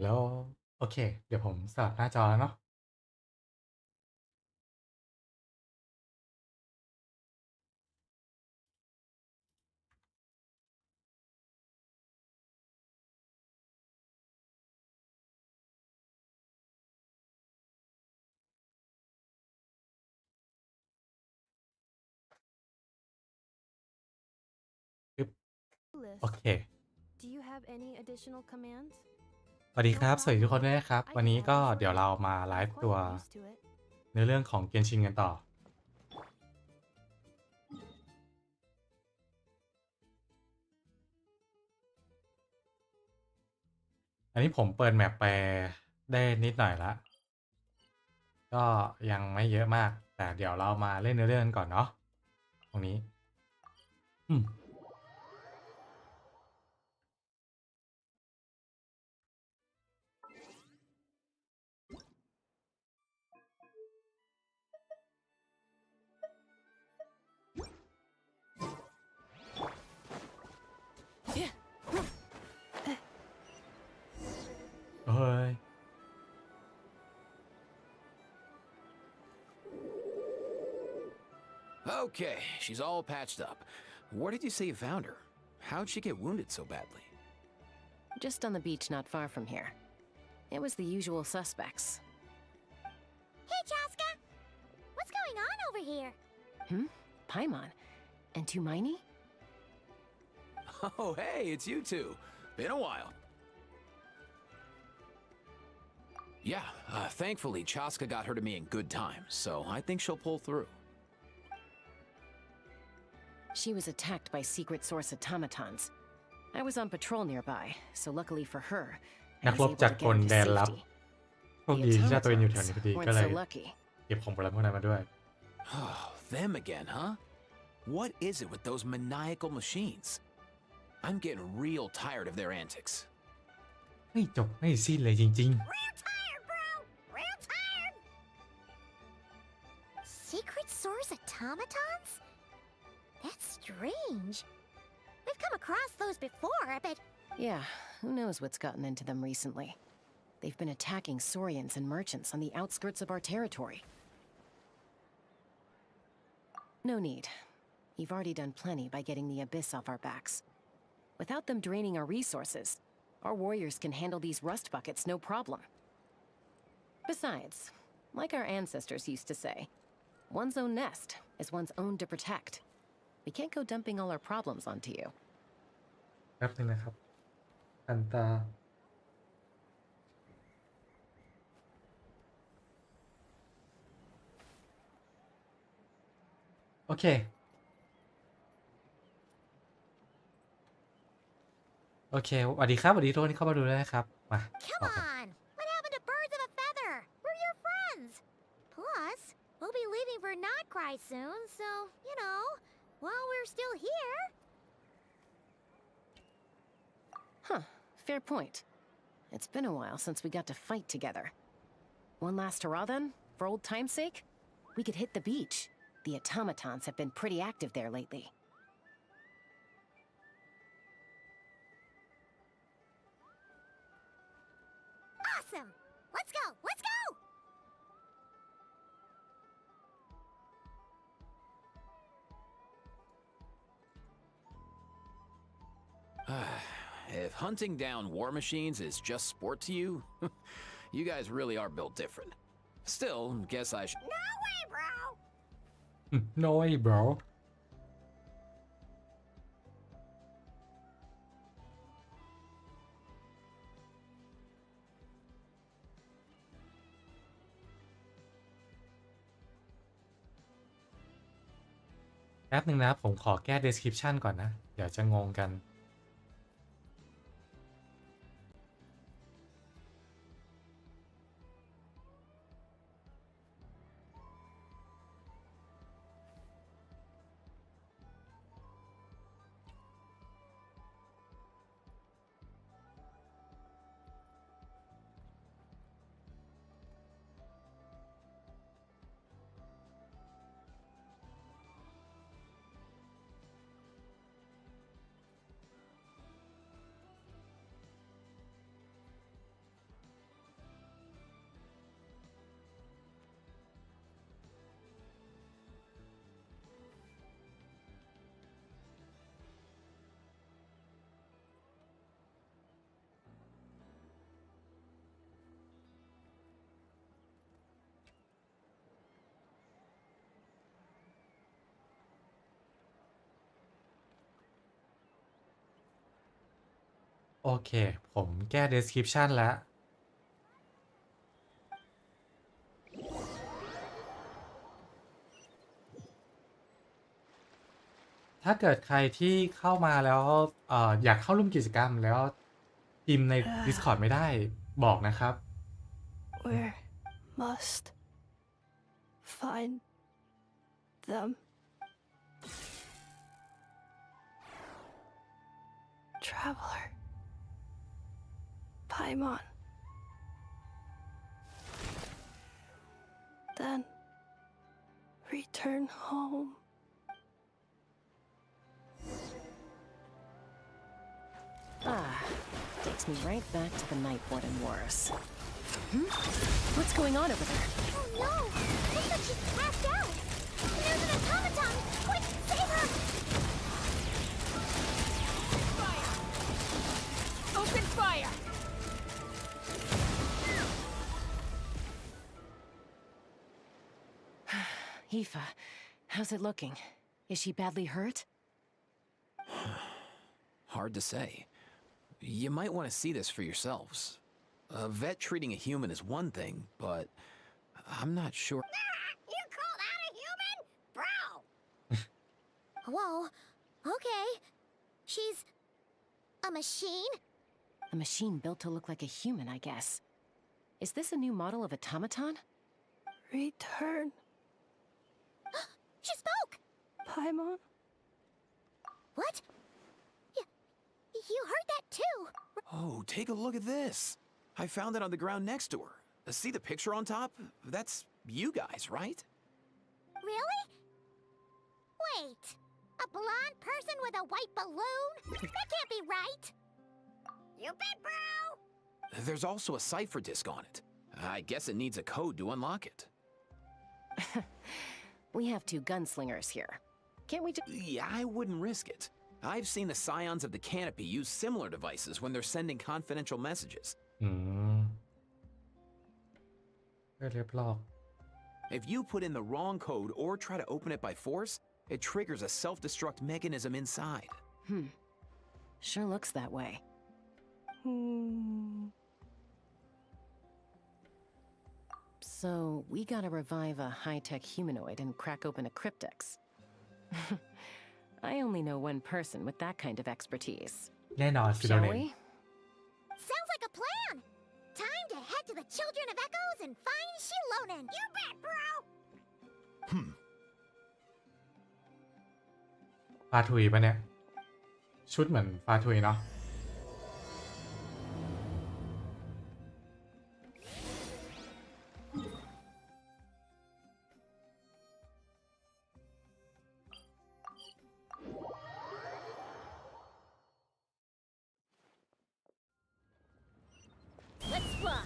แล้วโอเคเดี๋ยวผมสลับหน้าจอแล้วเนาะปึ๊บโอ list. เค Do you have any additional commands? สวัสดีค No รับสวัสดีทุกคน problem. ด้วยนะครับ I วัน can นี้ add ก็ them เดี๋ยว shortly. เรามาไล I'm ฟ์ตัว quite used to it. ในเรื่องของ Genshin กันต่อ อันนี้ผมเปิดแมปไปได้นิดหน่อยละก็ยังไม่เยอะมาก แต่เดี๋ยวเรามาเล่นเนื้อเรื่องกันก่อนเนาะตรงนี้อืม เฮ้ย Okay, she's all patched up. Where did you say you found her? How'd she get wounded so badly? Just on the beach not far from here. It was the usual suspects. Hey, Chaska! What's going on over here? Paimon. And Tumaini? Oh, hey, it's you two. Been a while. Yeah, thankfully Chaska got her to me in good time, so I think she'll pull through. She was attacked by secret source automatons. I was on patrol nearby, so luckily for her, นั I ก was รบ able จาก to ก get ล her แด to นลับ safety. โชค The ดีที่เจ้าตัวเองอยู่แถว automatons นี้พอดี ก็ weren't เลย so lucky. เก็บของผลพวกนั้นมาด้วย Oh, them again, huh? What is it with those maniacal machines? I'm getting real tired of their antics. ไม่จบไม่สิ้นเลยจริง Real tired, bro! Real tired! Secret source automatons? That's strange. We've come across those before, but Yeah, who knows what's gotten into them recently. They've been attacking Saurians and merchants on the outskirts of our territory. No need. You've already done plenty by getting the Abyss off our backs. Without them draining our resources, our warriors can handle these rust buckets no problem. Besides, like our ancestors used to say, one's own nest is one's own to protect. We can't go dumping all our problems onto you. ๆแป๊บนึงนะครับอันตาโอเคโอเคสวัสดีครับสวัสดีทุกคนที่เข้ามาดูด้วยนะครับมา come ต่อกัน on! What happened to birds of a feather? We're your friends! Plus, we'll be leaving for Notcry soon, so, you know, while we're still here... Huh, fair point. It's been a while since we got to fight together. One last hurrah then, for old time's sake? We could hit the beach. The automatons have been pretty active there lately. Awesome! Let's go! Let's go! If hunting down war machines is just sport to you, you guys really are built different. Still, guess I should. No way, bro! no way bro แป๊บนึงนะครับผมขอแก้ description ก่อนนะ เดี๋ยวจะงงกัน โอเค ผมแก้ description แล้ว ถ้าเกิดใครที่เข้ามาแล้วอยากเข้าร่วมกิจกรรมแล้วพิมพ์ใน Discord ไม่ได้บอกนะครับ We must find them. Traveler. Paimon. Then return home. Takes me right back to the Night Warden Wars. What's going on over there? Oh no! Looks like she's passed out! And there's an automaton! Quick, save her! Fire! Open fire! Aoife, how's it looking? Is she badly hurt? Hard to say. You might want to see this for yourselves. A vet treating a human is one thing, but I'm not sure. You call that a human? Bro! Whoa. Okay. She's a machine? A machine built to look like a human, I guess. Is this a new model of automaton? Return. She spoke! Paimon. What? You heard that too? Oh, take a look at this. I found it on the ground next to her. See the picture on top? That's you guys, right? Really? Wait. A blonde person with a white balloon? That can't be right. You bet, bro! There's also a cipher disk on it. I guess it needs a code to unlock it. We have two gunslingers here. Can't we just... Yeah, I wouldn't risk it. I've seen the scions of the canopy use similar devices when they're sending confidential messages. เรียบร้อย If you put in the wrong code or try to open it by force, it triggers a self-destruct mechanism inside. Sure looks that way. So, we gotta revive a high-tech humanoid and crack open a cryptex. I only know one person with that kind of expertise. แน่นอนซิโด Shall เนน we? Sounds like a plan! Time to head to the Children of Echoes and find Shilonen! You bet, bro! ฟาทุยปะเนี่ย ชุดเหมือนฟาทุยเนาะ Let's fly!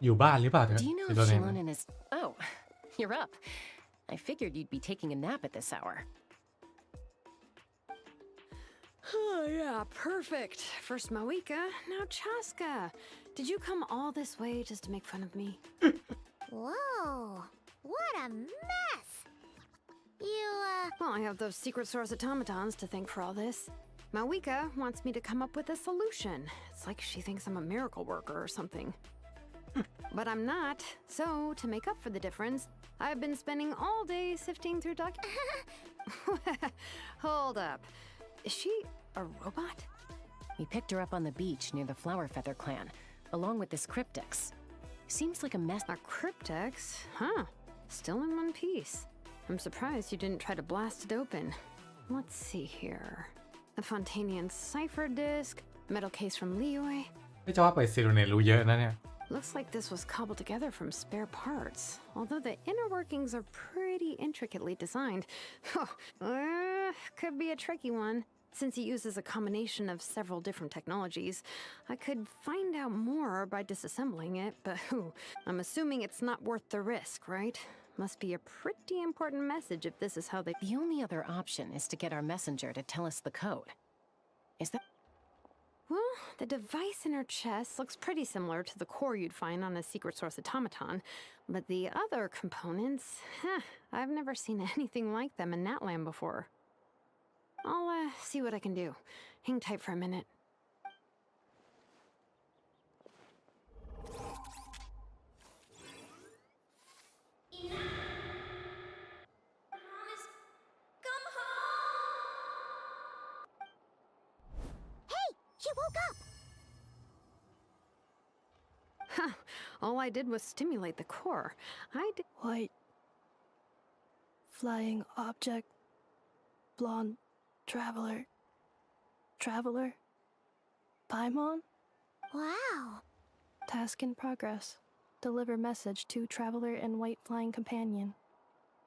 อยู่บ้านหรือเปล่าเธอ Do you know ซิ if โดเนน Shilonen is... Oh, you're up. I figured you'd be taking a nap at this hour. Oh, yeah, perfect. First Mawika, now Chaska. Did you come all this way just to make fun of me? Whoa! What a mess! You, Well, I have those secret source automatons to thank for all this. Mawika wants me to come up with a solution. It's like she thinks I'm a miracle worker or something. But I'm not. So, to make up for the difference, I've been spending all day sifting through Hold up. Is she a robot? We picked her up on the beach near the Flower Feather clan, along with this cryptex. Seems like a mess. A cryptex? Huh. Still in one piece. I'm surprised you didn't try to blast it open. Let's see here. A Fontanian cipher disk, metal case from Liyue. ไม่จะว่าไปซิโดเนนรู้เยอะนะเนี่ย Looks like this was cobbled together from spare parts, although the inner workings are pretty intricately designed. Could be a tricky one. Since it uses a combination of several different technologies, I could find out more by disassembling it, but I'm assuming it's not worth the risk, right? Must be a pretty important message if this is how they... The only other option is to get our messenger to tell us the code. Is that... Well, the device in her chest looks pretty similar to the core you'd find on a secret source automaton, but the other components, I've never seen anything like them in Natlan before. I'll see what I can do. Hang tight for a minute. She woke up! Huh. All I did was stimulate the core. White. Flying object. Blonde. Traveler. Traveler. Paimon? Wow. Task in progress. Deliver message to Traveler and White Flying Companion.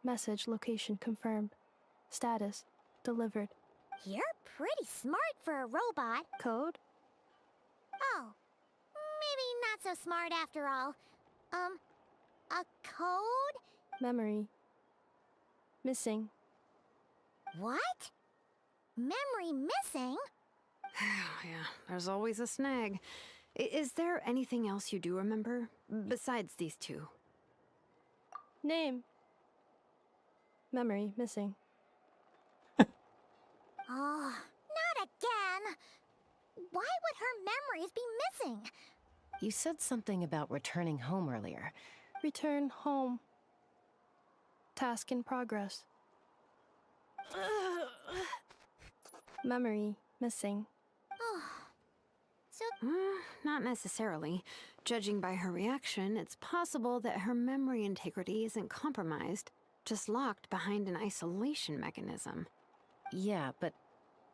Message location confirmed. Status. Delivered. You're pretty smart for a robot. Code? Oh. Maybe not so smart after all. A code? Memory. Missing. What? Memory missing? Yeah, there's always a snag. Is there anything else you do remember? Besides these two? Name. Memory missing. Oh, not again! Why would her memories be missing? You said something about returning home earlier. Return home. Task in progress. Memory missing. Oh. So, Not necessarily. Judging by her reaction, it's possible that her memory integrity isn't compromised, just locked behind an isolation mechanism. Yeah, but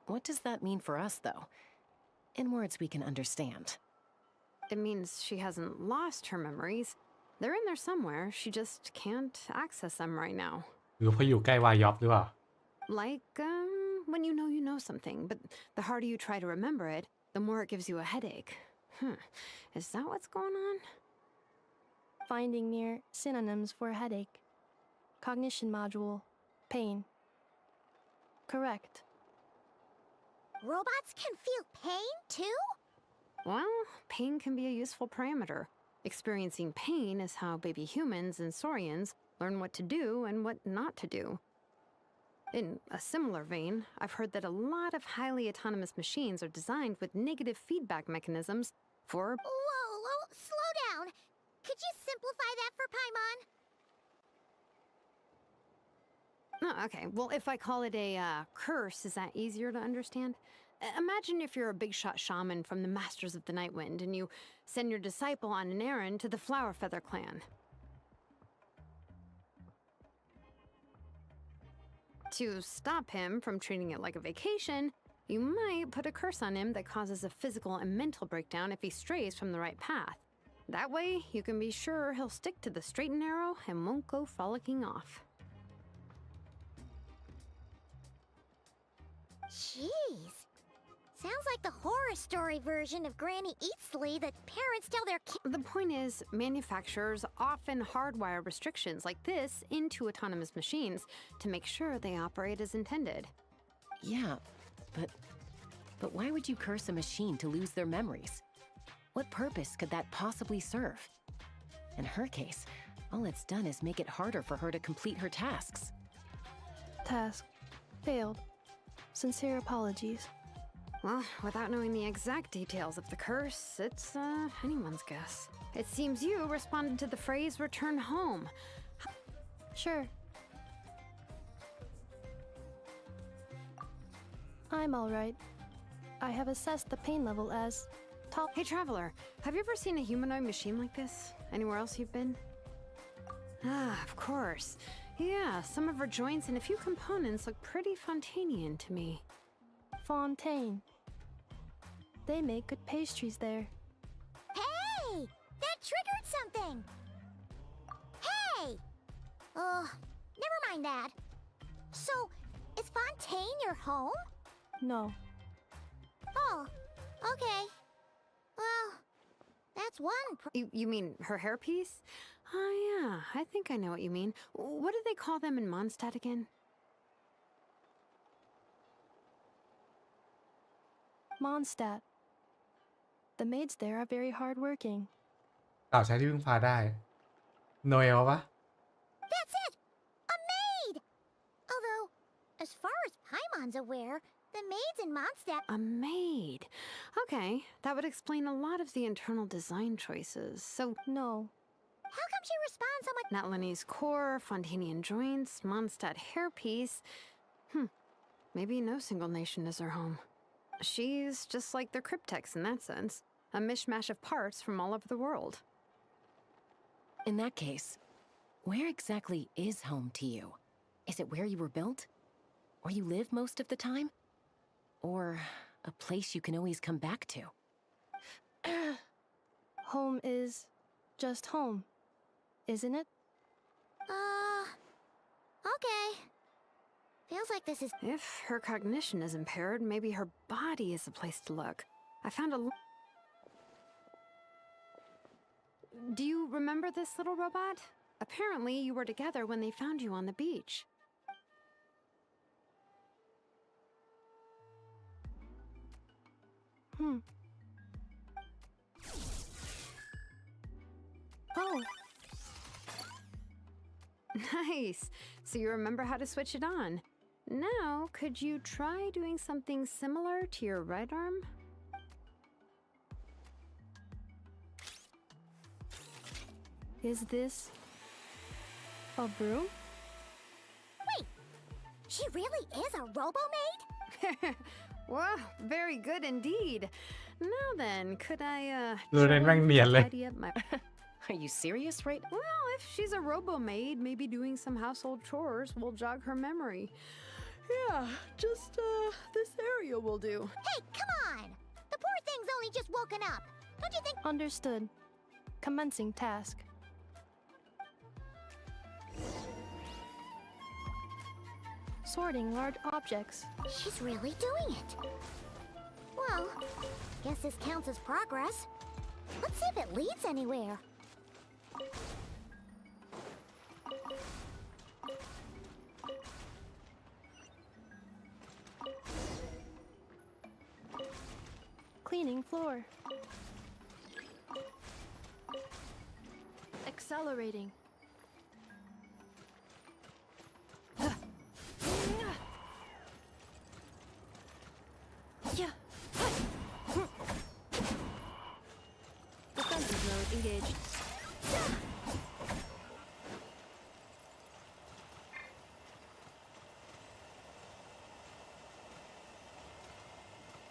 what does that mean for us, though? In words we can understand. It means she hasn't lost her memories. They're in there somewhere, she just can't access them right now. หรือเพราะอยู่ใกล้วายอบหรือเปล่า Like, when you know something, but the harder you try to remember it, the more it gives you a headache. Is that what's going on? Finding near synonyms for headache. Cognition module. Pain. Correct. robots can feel pain, too? Well, pain can be a useful parameter. Experiencing pain is how baby humans and saurians learn what to do and what not to do. In a similar vein, I've heard that a lot of highly autonomous machines are designed with negative feedback mechanisms for... Whoa, slow down. Could you simplify that for Paimon? Oh, okay, well, if I call it a curse, is that easier to understand? Imagine if you're a big shot shaman from the Masters of the Night Wind and you send your disciple on an errand to the Flower Feather clan. To stop him from treating it like a vacation, you might put a curse on him that causes a physical and mental breakdown if he strays from the right path. That way, you can be sure he'll stick to the straight and narrow and won't go frolicking off. Jeez. Sounds like the horror story version of Granny Eatsley that parents tell their kids. The point is, manufacturers often hardwire restrictions like this into autonomous machines to make sure they operate as intended. Yeah, but why would you curse a machine to lose their memories? What purpose could that possibly serve? In her case, all it's done is make it harder for her to complete her tasks. Task. Failed. Sincere apologies. Well, without knowing the exact details of the curse, it's anyone's guess. It seems you responded to the phrase return home. Sure. I'm alright. I have assessed the pain level as top. Hey, Traveler, have you ever seen a humanoid machine like this? Anywhere else you've been? Ah, of course. Yeah, some of her joints and a few components look pretty Fontanian to me. Fontaine. They make good pastries there. Hey! That triggered something! Hey! Never mind that. So, is Fontaine your home? No. Oh, okay. Well, that's one You mean her hairpiece? Oh, yeah, I think I know what you mean. What do they call them in Mondstadt again? Mondstadt. The maids there are very hardworking. กล่าวใช้ที่พึ่งพาได้โนเอลปะ That's it! A maid! Although, as far as Paimon's aware, the maids in Mondstadt... A maid. Okay, that would explain a lot of the internal design choices. So, No. How come she responds so much... Natlanese core, Fontanian joints, Mondstadt hairpiece. Maybe no single nation is her home. She's just like the Cryptex in that sense, a mishmash of parts from all over the world. In that case, where exactly is home to you? Is it where you were built? Where you live most of the time? Or a place you can always come back to? Home is just home, isn't it? Okay. Feels like this is... If her cognition is impaired, maybe her body is the place to look. I found a... Do you remember this little robot? Apparently, you were together when they found you on the beach. Oh, Nice. So you remember how to switch it on. Now, could you try doing something similar to your right arm? is this a broom? Wait! She really is a robo-maid? Wow, very good indeed. Now then, could I, ดูเรนแม่งเนียนเลย tidy up my... Are you serious right now? Well, if she's a robo-maid, maybe doing some household chores will jog her memory. Yeah, just, this area will do. Hey, come on! The poor thing's only just woken up. Don't you think... Understood. Commencing task. Sorting large objects. She's really doing it. Well, guess this counts as progress. Let's see if it leads anywhere. Cleaning floor. Accelerating. Defensive mode engaged.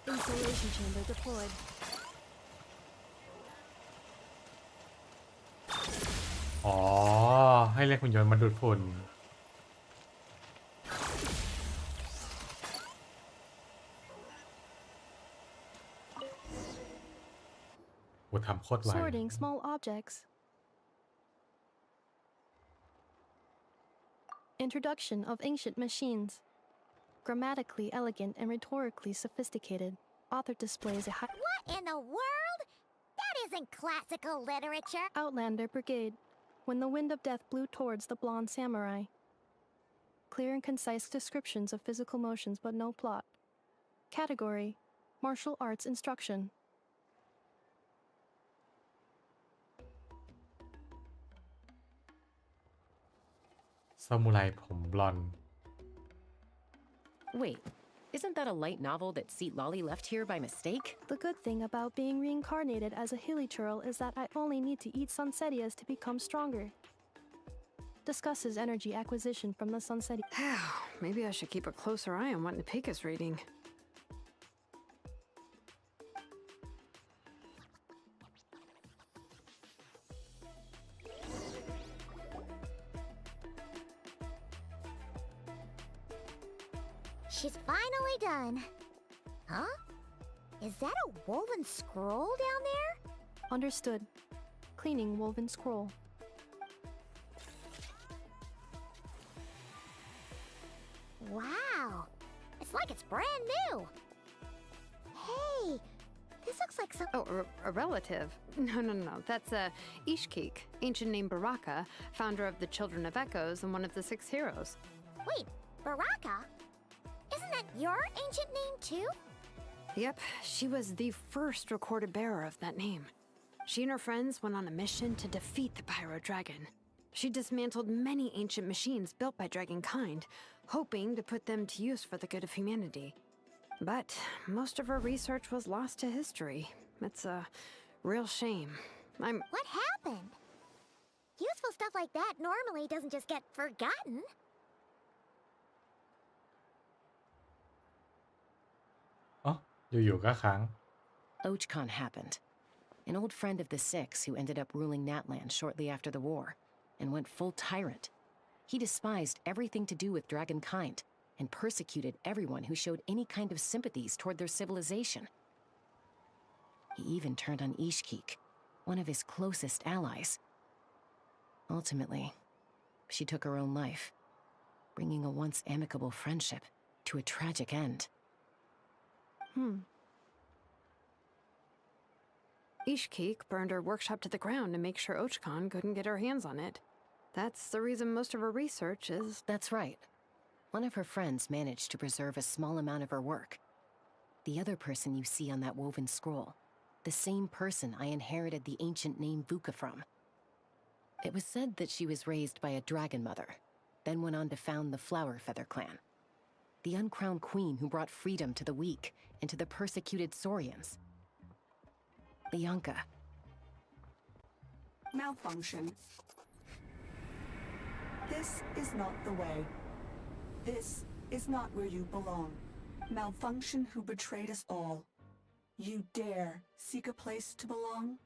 Insulation chamber deployed. Oh, ให้เรียกหุ่นยนต์มาดูดฝุ่นโหทำโคตรไว Sorting small objects. Introduction of ancient machines. Grammatically elegant and rhetorically sophisticated. Author displays a high What in the world? That isn't classical literature. Outlander Brigade. When the wind of death blew towards the blonde samurai. Clear and concise descriptions of physical motions but no plot. Category: Martial arts instruction. Samurai ผมบลอนด์ Wait, isn't that a light novel that Seat Lolly left here by mistake? The good thing about being reincarnated as a hilichurl is that I only need to eat sunsetias to become stronger. Discusses energy acquisition from the sunsetia. Maybe I should keep a closer eye on what Nepika's reading. She's finally done. Huh? Is that a woven scroll down there? Understood. Cleaning woven scroll. Wow. It's like it's brand new. Hey, this looks like some... Oh, a relative? No. That's Ishkik, ancient name Baraka, founder of the Children of Echoes and one of the 6 heroes. Wait, Baraka? Isn't that your ancient name too? Yep, she was the first recorded bearer of that name. She and her friends went on a mission to defeat the Pyro Dragon. She dismantled many ancient machines built by Dragonkind, hoping to put them to use for the good of humanity. But most of her research was lost to history. It's a real shame. What happened? Useful stuff like that normally doesn't just get forgotten. อ๋ออยู่ๆก็ค้าง Ochcon happened. An old friend of the Six who ended up ruling Natlan shortly after the war and went full tyrant. He despised everything to do with Dragonkind and persecuted everyone who showed any kind of sympathies toward their civilization. He even turned on Ishkik, one of his closest allies. Ultimately, she took her own life, bringing a once amicable friendship to a tragic end. Ishkik burned her workshop to the ground to make sure Ochcon couldn't get her hands on it. That's the reason most of her research is... That's right. One of her friends managed to preserve a small amount of her work. The other person you see on that woven scroll, the same person I inherited the ancient name Vuka from. It was said that she was raised by a dragon mother, then went on to found the Flower Feather clan, the uncrowned queen who brought freedom to the weak and to the persecuted Saurians. Bianca. Malfunction. This is not the way. This is not where you belong. Malfunction who betrayed us all. You dare seek a place to belong?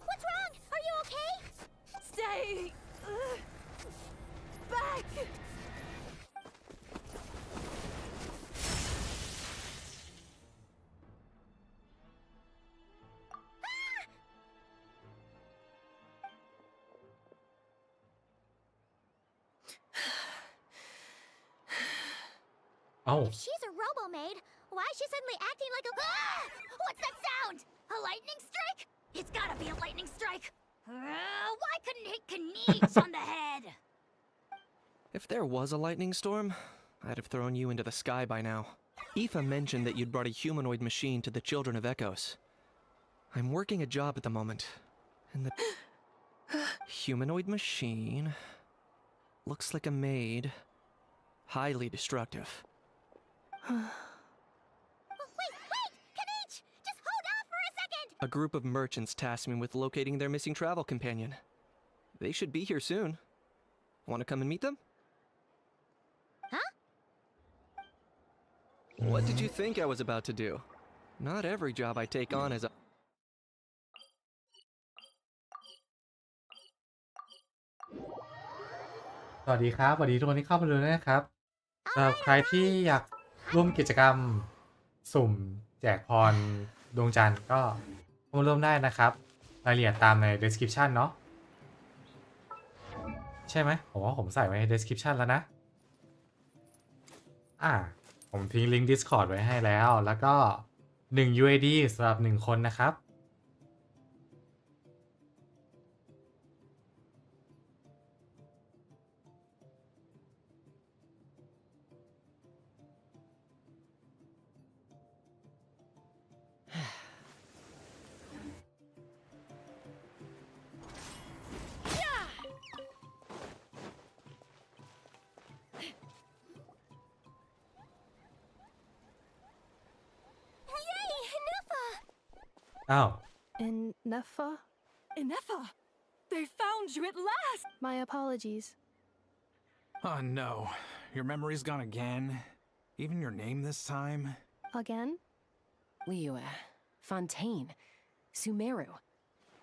What's wrong? Are you okay? Stay back. Oh. If she's a robo-maid, why is she suddenly acting like a... Ah! What's that sound? A lightning strike? It's gotta be a lightning strike. Why couldn't it hit Knives on the head? If there was a lightning storm, I'd have thrown you into the sky by now. Aoife mentioned that you'd brought a humanoid machine to the Children of Echoes. I'm working a job at the moment, and the humanoid machine looks like a maid. Highly destructive. Wait! Knives! Just hold off for a second! A group of merchants tasked me with locating their missing travel companion. They should be here soon. Want to come and meet them? Huh? What did you think I was about to do? Not every job I take on is a... สวัสดีครับสวัสดีทุกคนที่เข้ามาดูด้วยนะครับสำหรับใครที่อยากร่วมกิจกรรมสุ่มแจกพรดวงจันทร์ก็เข้ามาร่วมได้นะครับรายละเอียดตามใน description เนาะใช่ไหมผมว่าผมใส่ไว้ใน description แล้วนะผมทิ้งลิงก์ Discord ไว้ให้แล้วก็1 UAD สำหรับ1คนนะครับอ้าว Nefa? Inefa, they found you at last. My apologies. Oh no, your memory's gone again? Even your name this time? Again? Liua, Fontaine, Sumeru.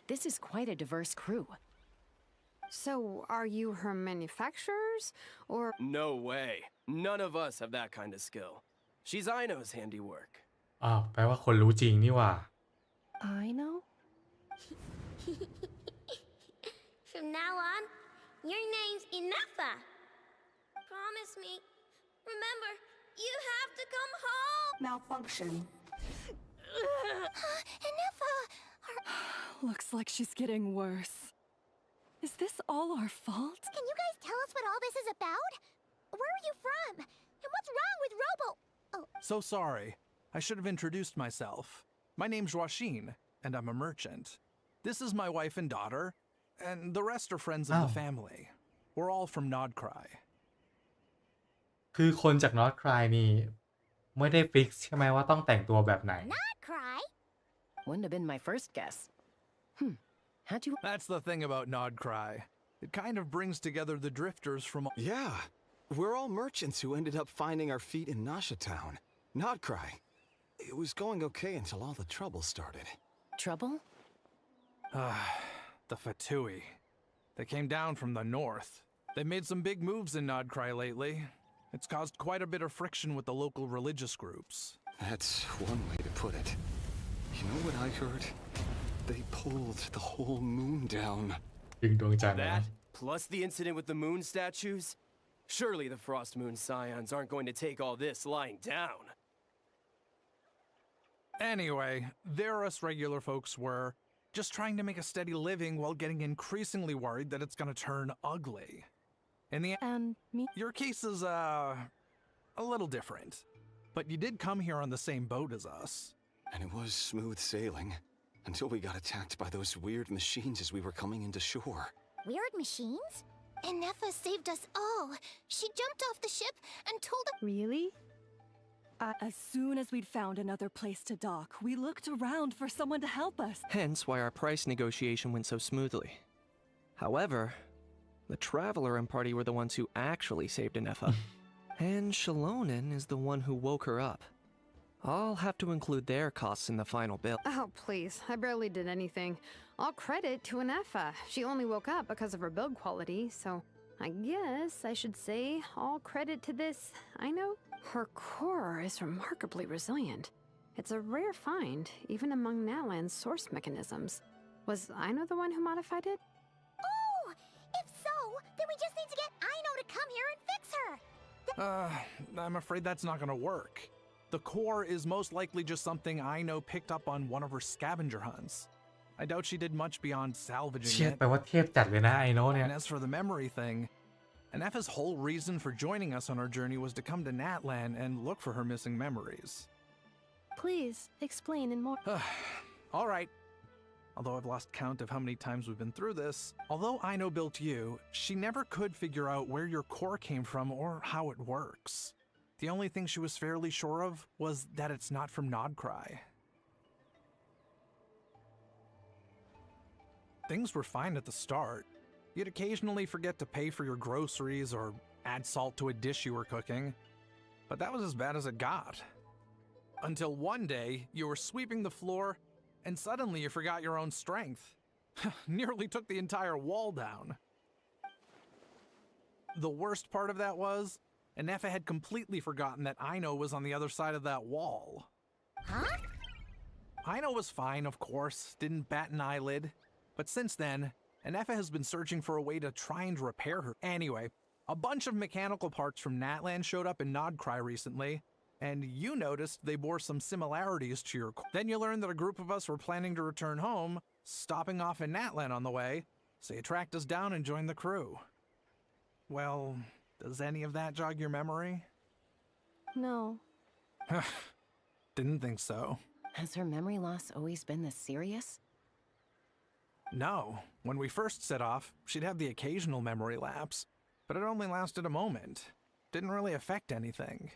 This is quite a diverse crew. So, are you her manufacturers, or... No way. None of us have that kind of skill. She's Aino's handiwork. อ้าวแปลว่าคนรู้จริงนี่หว่า I know? From now on, your name's Inefa. Promise me. Remember, you have to come home. Malfunction. Inefa! Looks like she's getting worse. Is this all our fault? Can you guys tell us what all this is about? Where are you from? And what's wrong with Oh, So sorry. I should have introduced myself. My name's Joachine, and I'm a merchant. This is my wife and daughter, and the rest are friends of the family. We're all from Nodcry. คือคนจาก Not Cry นี่ไม่ได้ฟิกใช่ไหมว่าต้องแต่งตัวแบบไหน not cry. Wouldn't have been my first guess. How'd you... That's the thing about Nodcry. It kind of brings together the drifters from... Yeah, we're all merchants who ended up finding our feet in Nasha Town. Nodcry. It was going okay until all the trouble started. Trouble? The Fatui. They came down from the north. They've made some big moves in Nodcry lately. It's caused quite a bit of friction with the local religious groups. That's one way to put it. You know what I heard? They pulled the whole moon down. ดึงดวงจันทร์นะ That, plus the incident with the moon statues? Surely the Frost Moon Scions aren't going to take all this lying down. Anyway, there us regular folks were just trying to make a steady living while getting increasingly worried that it's gonna turn ugly. In the And me? Your case is, a little different. But you did come here on the same boat as us. And it was smooth sailing until we got attacked by those weird machines as we were coming into shore. Weird machines? And Nefa saved us all. She jumped off the ship and told us. Really? As soon as we'd found another place to dock, we looked around for someone to help us. Hence why our price negotiation went so smoothly. However, the Traveler and party were the ones who actually saved Nefa. And Shalonen is the one who woke her up. I'll have to include their costs in the final bill. Oh, please. I barely did anything. All credit to Anefa. She only woke up because of her build quality, so I guess I should say all credit to this. I know. Her core is remarkably resilient. It's a rare find, even among Nalan's source mechanisms. Was Aino the one who modified it? Oh! If so, then we just need to get Aino to come here and fix her. I'm afraid that's not gonna work. The core is most likely just something Aino picked up on one of her scavenger hunts. I doubt she did much beyond salvaging เชีย it. แปลว่าเทพจัดเลยนะไอโน่เนี่ย And as for the memory thing, Anefa's whole reason for joining us on our journey was to come to Natlan and look for her missing memories. Please explain in more. All right. Although I've lost count of how many times we've been through this, although Aino built you, she never could figure out where your core came from or how it works. The only thing she was fairly sure of was that it's not from Nodcry. Things were fine at the start. You'd occasionally forget to pay for your groceries or add salt to a dish you were cooking, but that was as bad as it got. Until one day, you were sweeping the floor, and suddenly you forgot your own strength. Nearly took the entire wall down. The worst part of that was, Anefa had completely forgotten that Aino was on the other side of that wall. Huh? Aino was fine, of course, didn't bat an eyelid. But since then, Anefa has been searching for a way to try and repair her. Anyway, a bunch of mechanical parts from Natlan showed up in Nodcry recently, and you noticed they bore some similarities to your core. Then you learned that a group of us were planning to return home, stopping off in Natlan on the way, so you tracked us down and joined the crew. Well, does any of that jog your memory? No. Didn't think so. Has her memory loss always been this serious? No. When we first set off, she'd have the occasional memory lapse, but it only lasted a moment. Didn't really affect anything.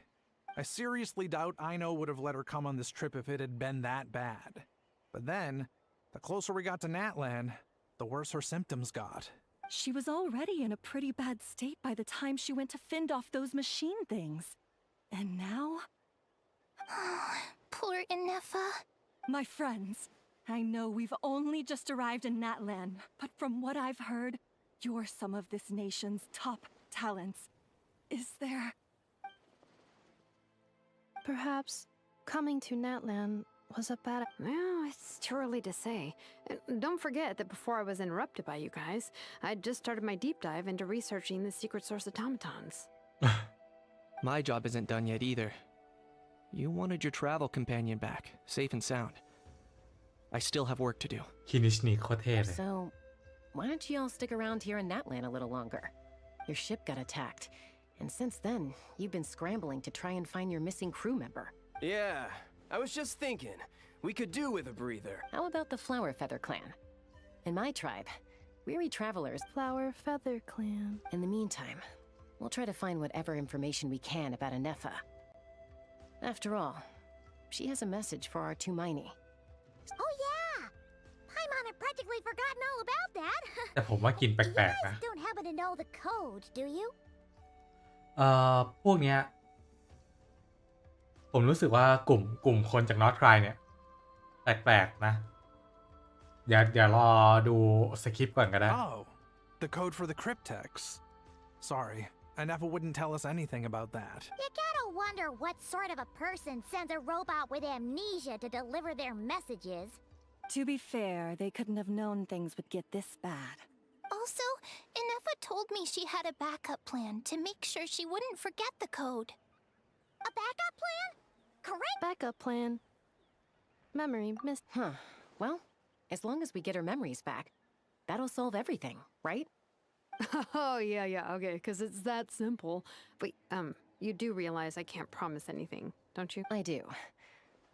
I seriously doubt Aino would have let her come on this trip if it had been that bad. But then, the closer we got to Natlan, the worse her symptoms got. She was already in a pretty bad state by the time she went to fend off those machine things. And now? Poor Anefa. My friends, I know we've only just arrived in Natlan, but from what I've heard, you're some of this nation's top talents. Is there... Perhaps coming to Natlan was a bad... Well, it's too early to say. Don't forget that before I was interrupted by you guys, I'd just started my deep dive into researching the secret source automatons. My job isn't done yet either. You wanted your travel companion back, safe and sound. I still have work to do. คินิชนี่โคตรเท่เลย So, Why don't you all stick around here in Natlan a little longer? Your ship got attacked, and since then, you've been scrambling to try and find your missing crew member. Yeah, I was just thinking. We could do with a breather. How about the Flower Feather Clan? In my tribe, weary travelers. Flower Feather Clan. In the meantime, we'll try to find whatever information we can about Anefa. After all, she has a message for our Tumaini. Oh yeah! Paimon had practically forgotten all about that. แต่ผมว่ากินแป You ลกๆ guys นะ don't happen to know the code, do you? พวกเนี้ยผมรู้สึกว่ากลุ่มคนจากนอร์ทไคร์เนี่ยแปลกๆนะเดี๋ยวรอดูสคริปต์ก่อนก็ได้ Oh, the code for the cryptex. Sorry, Anefa wouldn't tell us anything about that. You gotta wonder what sort of a person sends a robot with amnesia to deliver their messages. To be fair, they couldn't have known things would get this bad. Also, Anefa told me she had a backup plan to make sure she wouldn't forget the code. A backup plan? Correct? Backup plan. Memory missed. Huh. Well, as long as we get her memories back, that'll solve everything, right? Oh, yeah, okay, because it's that simple. Wait, you do realize I can't promise anything, don't you? I do.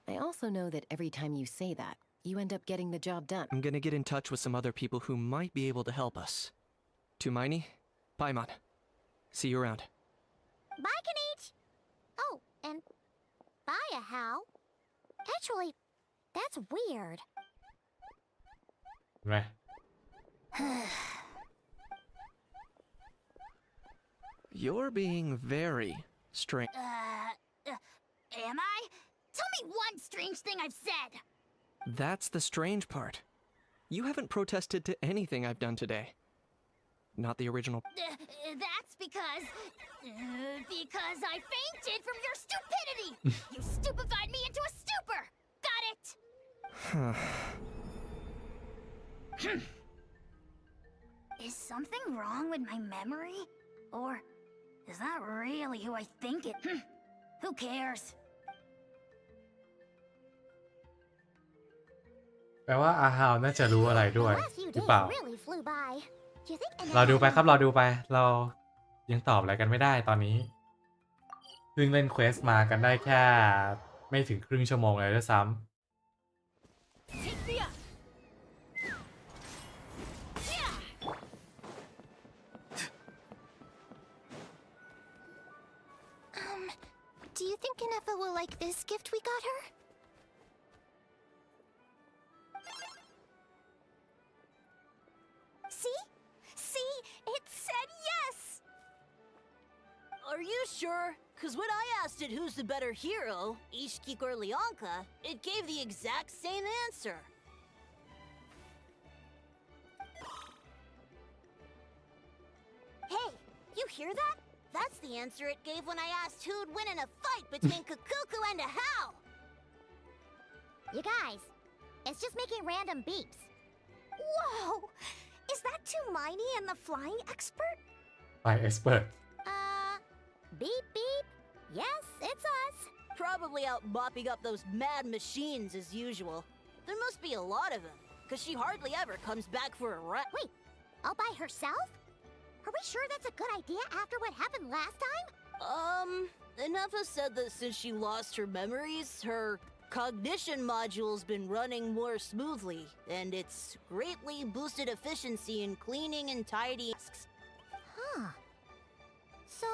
I also know that every time you say that, you end up getting the job done. I'm gonna get in touch with some other people who might be able to help us. Tumaini, Paimon. See you around. Bye, Kanich! Oh, and bye, How. Actually, that's weird. เห็นไหม You're being very strange. Am I? Tell me one strange thing I've said! That's the strange part. You haven't protested to anything I've done today. Not the original. That's because I fainted from your stupidity! You stupefied me into a stupor! Got it? Is something wrong with my memory? Or is that really who I think it? Who cares? แปลว่าอาฮาวน่าจะรู้อะไรด้วย The last few หรือ days เปล่า really flew by. Do you think เราดูไป Anefa- ครับเราดูไป เรายังตอบอะไรกันไม่ได้ตอนนี้เพิ่งเล่นเควสมากันได้แค่ไม่ถึงครึ่งชั่วโมงเลยด้วยซ้ Take me up. Do you think Anefa will like this gift we got her? See? It said yes! Are you sure? Because when I asked it who's the better hero, Ishkik or Leonka, it gave the exact same answer. Hey, you hear that? That's the answer it gave when I asked who'd win in a fight between Kukuku and a How. You guys, it's just making random beeps. Whoa! Is that Tumaini and the flying expert? ำไปเอ็กซ์เพิร์ Beep beep? Yes, it's us. Probably out mopping up those mad machines as usual. There must be a lot of them, because she hardly ever comes back for a rest. Wait, all by herself? Are we sure that's a good idea after what happened last time? Anefa said that since she lost her memories, her cognition module's been running more smoothly, and it's greatly boosted efficiency in cleaning and tidying tasks. Huh. So,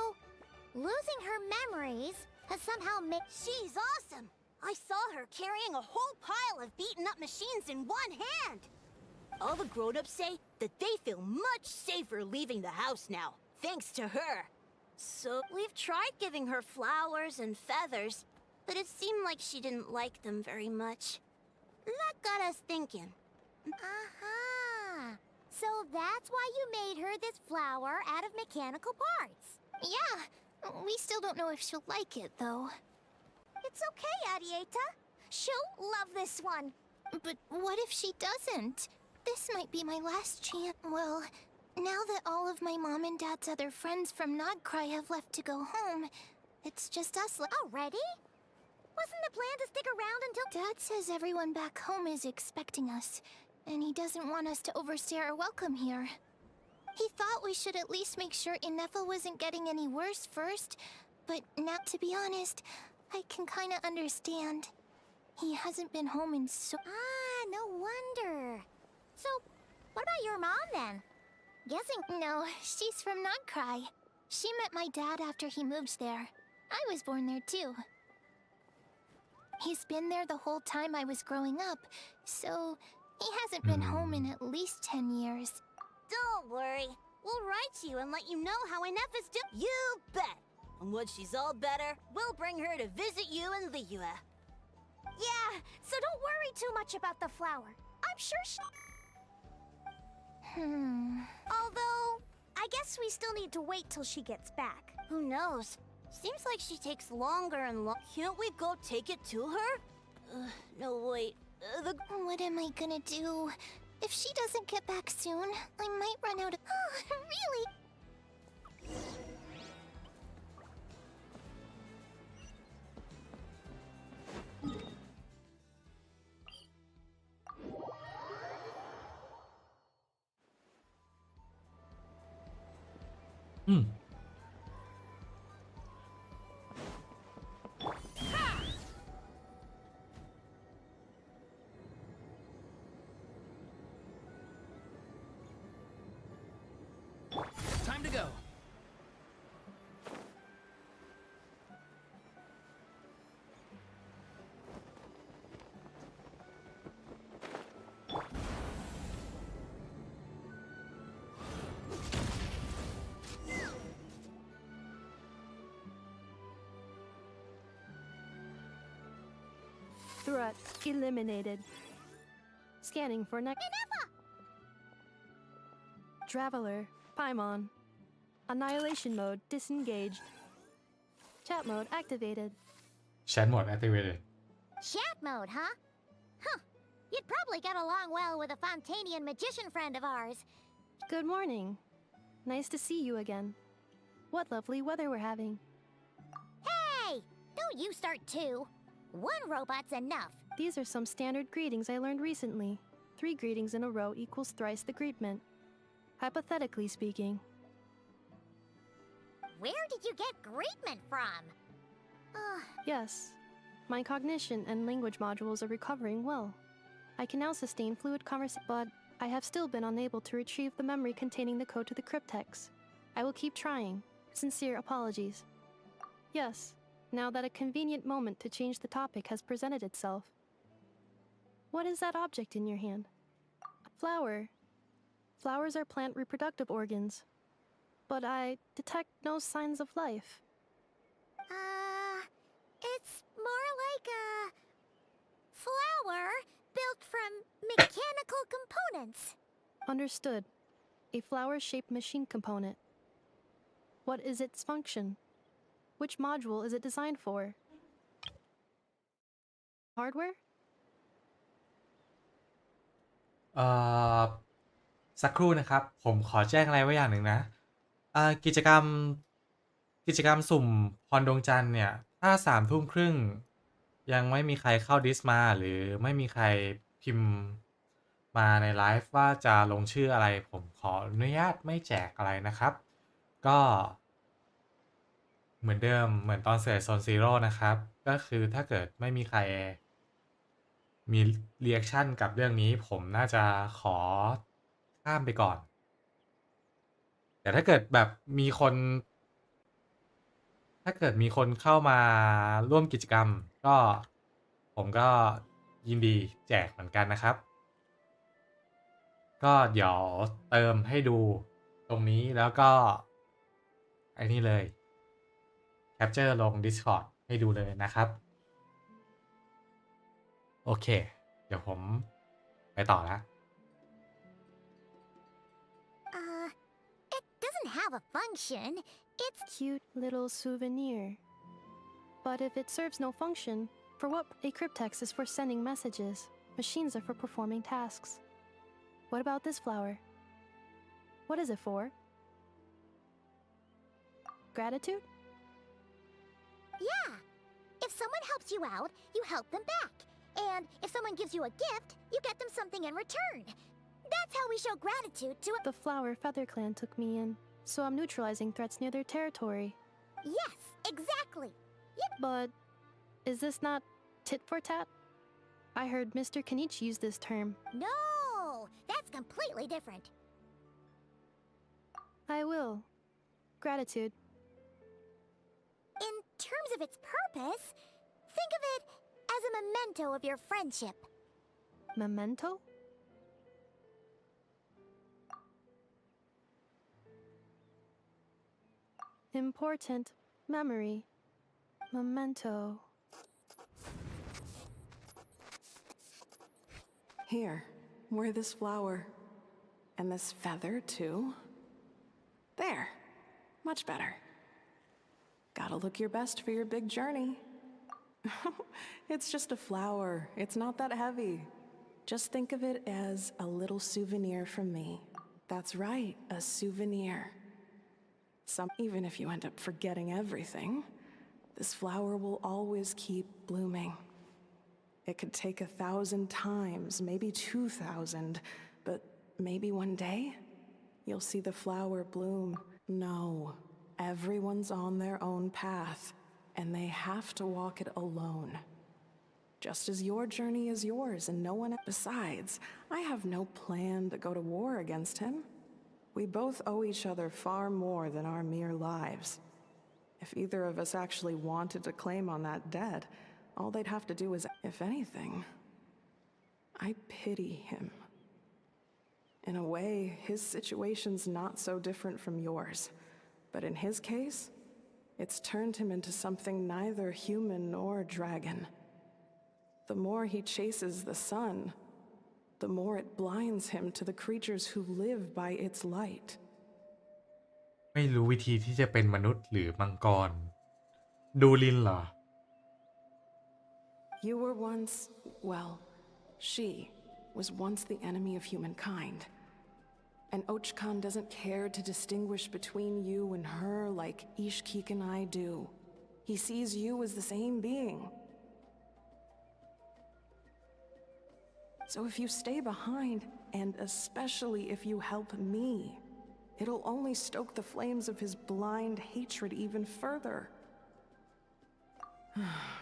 losing her memories has somehow made... She's awesome! I saw her carrying a whole pile of beaten-up machines in one hand! All the grown-ups say that they feel much safer leaving the house now, thanks to her. So, we've tried giving her flowers and feathers, but it seemed like she didn't like them very much. That got us thinking. Aha! So that's why you made her this flower out of mechanical parts. Yeah, we still don't know if she'll like it, though. It's okay, Arieta. She'll love this one. But what if she doesn't? This might be my last chance. Well, now that all of my mom and dad's other friends from Nodcry have left to go home, it's just us Already? Wasn't the plan to stick around until... Dad says everyone back home is expecting us. and he doesn't want us to overstay our welcome here. He thought we should at least make sure Inefa wasn't getting any worse first, but now, to be honest, I can kinda understand. He hasn't been home in so— Ah, no wonder. So, what about your mom then? Guessing— No, she's from Nagcry. She met my dad after he moved there. I was born there too. He's been there the whole time I was growing up, so he hasn't been home in at least 10 years. Don't worry. We'll write to you and let you know how Inefa's doing. You bet. And once she's all better, we'll bring her to visit you in Liyue. Yeah, so don't worry too much about the flower. I'm sure she— Although, I guess we still need to wait till she gets back. Who knows? Seems like she takes longer and Can't we go take it to her? No, wait. What am I gonna do? If she doesn't get back soon, I might run out of— Oh, really? Time to go. Threat eliminated. Scanning for next. Traveler, Paimon. Annihilation mode disengaged. Chat mode activated. Chat mode activated. Chat mode, huh? Huh. You'd probably get along well with a Fontanian magician friend of ours. Good morning. Nice to see you again. What lovely weather we're having. Hey! Don't you start too. One robot's enough. These are some standard greetings I learned recently. 3 greetings in a row equals thrice the greetment. Hypothetically speaking. Where did you get greetment from? Yes. My cognition and language modules are recovering well. I can now sustain fluid conversation, but I have still been unable to retrieve the memory containing the code to the cryptex. I will keep trying. Sincere apologies. Yes, now that a convenient moment to change the topic has presented itself. What is that object in your hand? A flower. Flowers are plant reproductive organs. But I detect no signs of life. It's more like a flower built from mechanical components. Understood. A flower-shaped machine component. What is its function? Which module is it designed for? Hardware? สักครู่นะครับ ผมขอแจ้งอะไรไว้อย่างหนึ่งนะกิจกรรมสุ่มพรดวงจันทร์เนี่ย ถ้า3:30ยังไม่มีใครเข้าดิสมาหรือไม่มีใครพิมพ์มาในไลฟ์ว่าจะลงชื่ออะไร ผมขออนุญาตไม่แจกอะไรนะครับ ก็เหมือนเดิมเหมือนตอนเซโซนซีโร่นะครับ ก็คือถ้าเกิดไม่มีใครมีเรีแอคชั่นกับเรื่องนี้ ผมน่าจะขอข้ามไปก่อน แต่ถ้าเกิดแบบมีคนเข้ามาร่วมกิจกรรมก็ผมก็ยินดีแจกเหมือนกันนะครับ ก็เดี๋ยวเติมให้ดูตรงนี้แล้วก็ไอ้นี่เลยแคปเจอร์ลง Discord ให้ดูเลยนะครับ โอเค เดี๋ยวผมไปต่อแล้ว It doesn't have a function. It's Cute little souvenir. But if it serves no function, for what a cryptex is for sending messages, machines are for performing tasks. What about this flower? What is it for? Gratitude? Yeah. If someone helps you out, you help them back. And if someone gives you a gift, you get them something in return. That's how we show gratitude to The Flower Feather Clan took me in, so I'm neutralizing threats near their territory. Yes, exactly. But is this not tit for tat? I heard Mr. Kanich use this term. No, that's completely different. I will. Gratitude. In terms of its purpose, think of it as a memento of your friendship. Memento? Important memory. Memento. Here, wear this flower. And this feather, too. There. Much better. Gotta look your best for your big journey. It's just a flower. It's not that heavy. Just think of it as a little souvenir from me. That's right, a souvenir. Even if you end up forgetting everything, this flower will always keep blooming. It could take 1,000 times, maybe 2,000, but maybe one day you'll see the flower bloom. No, everyone's on their own path, and they have to walk it alone. Just as your journey is yours and no one else. Besides, I have no plan to go to war against him. We both owe each other far more than our mere lives. If either of us actually wanted to claim on that debt, all they'd have to do is, if anything, I pity him. In a way, his situation's not so different from yours. But in his case, it's turned him into something neither human nor dragon. The more he chases the sun, the more it blinds him to the creatures who live by its light. ไม่รู้วิธีที่จะเป็นมนุษย์หรือมังกรดูลินเหรอ You were once, well, she was once the enemy of humankind. And Ochkan doesn't care to distinguish between you and her like Ishkik and I do. He sees you as the same being. So if you stay behind, and especially if you help me, it'll only stoke the flames of his blind hatred even further.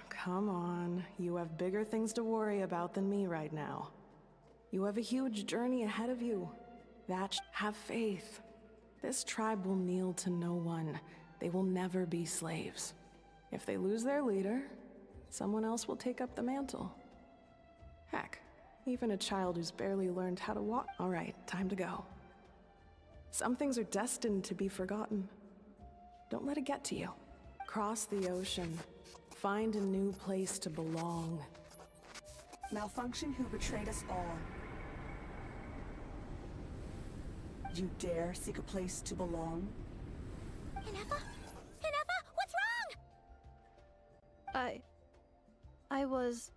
Come on, you have bigger things to worry about than me right now. You have a huge journey ahead of you. Have faith. This tribe will kneel to no one. They will never be slaves. If they lose their leader, someone else will take up the mantle. Heck, even a child who's barely learned how to walk. All right, time to go. Some things are destined to be forgotten. Don't let it get to you. Cross the ocean. Find a new place to belong. Malfunction who betrayed us all. You dare seek a place to belong? Inefa? Inefa, what's wrong? I was...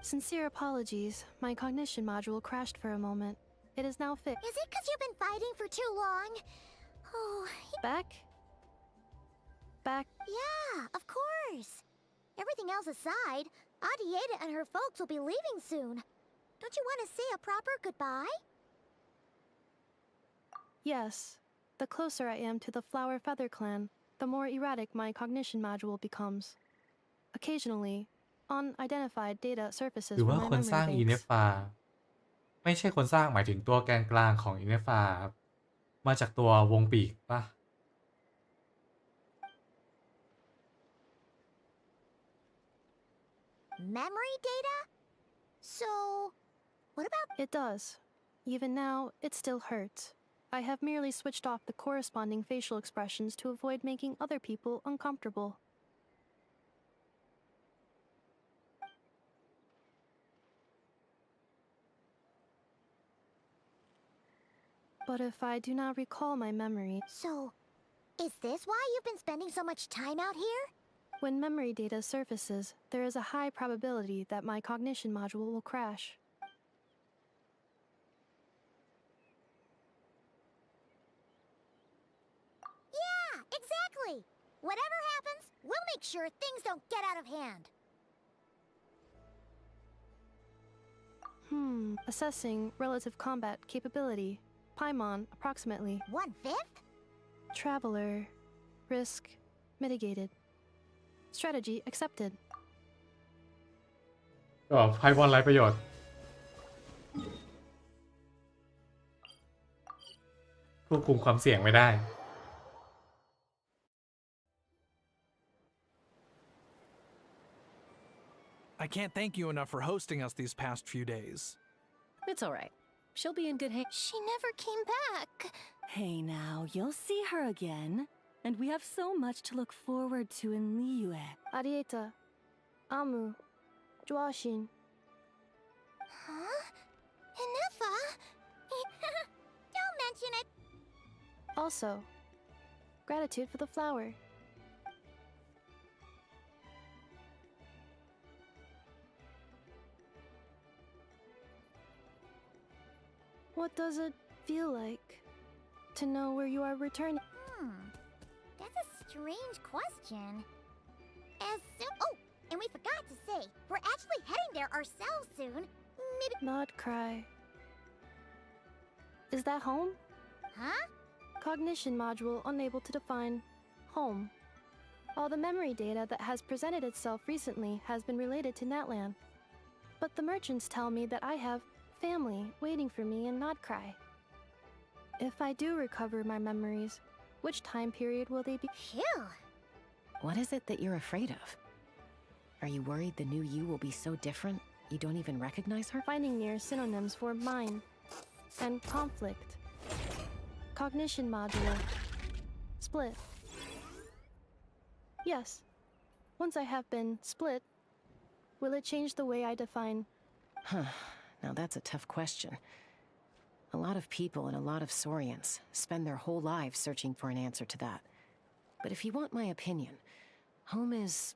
Sincere apologies. My cognition module crashed for a moment. It is now fixed. Is it because you've been fighting for too long? Oh... Back? Yeah, of course. Everything else aside, Adieta and her folks will be leaving soon. Don't you want to say a proper goodbye? Yes. The closer I am to the Flower Feather Clan, the more erratic my cognition module becomes. Occasionally, unidentified data surfaces หรือ from ว่า my คนสร้าง memory อีเน banks. ฟาไม่ใช่คนสร้างหมายถึงตัวแกนกลางของอีเนฟาครับมาจากตัววงปีกปะ Memory data? So, what about... It does. Even now, it still hurts. I have merely switched off the corresponding facial expressions to avoid making other people uncomfortable. But if I do not recall my memory... So, is this why you've been spending so much time out here? When memory data surfaces, there is a high probability that my cognition module will crash. Yeah, exactly! Whatever happens, we'll make sure things don't get out of hand. Assessing relative combat capability. Paimon, approximately. 1/5? Traveler. Risk mitigated. Strategy accepted. ก็ไพ่บอลไร้ประโยชน์ควบคุมความเสี่ยงไม่ได้ I can't thank you enough for hosting us these past few days. It's all right. She'll be in good hands. She never came back. Hey now, you'll see her again. And we have so much to look forward to in Liyue. Arieta. Amu. Joashin. Huh? Inefa? Don't mention it. Also, gratitude for the flower. What does it feel like to know where you are returning? That's a strange question. Oh, and we forgot to say, we're actually heading there ourselves soon. Maybe. Not cry. Is that home? Huh? Cognition module unable to define home. All the memory data that has presented itself recently has been related to Natlan. But the merchants tell me that I have family waiting for me in Nodcry. If I do recover my memories, which time period will they be? Phew. What is it that you're afraid of? Are you worried the new you will be so different you don't even recognize her? Finding near synonyms for mine and conflict. Cognition module. Split. Yes. Once I have been split, will it change the way I define? Now that's a tough question. A lot of people and a lot of Saurians spend their whole lives searching for an answer to that. But if you want my opinion, home is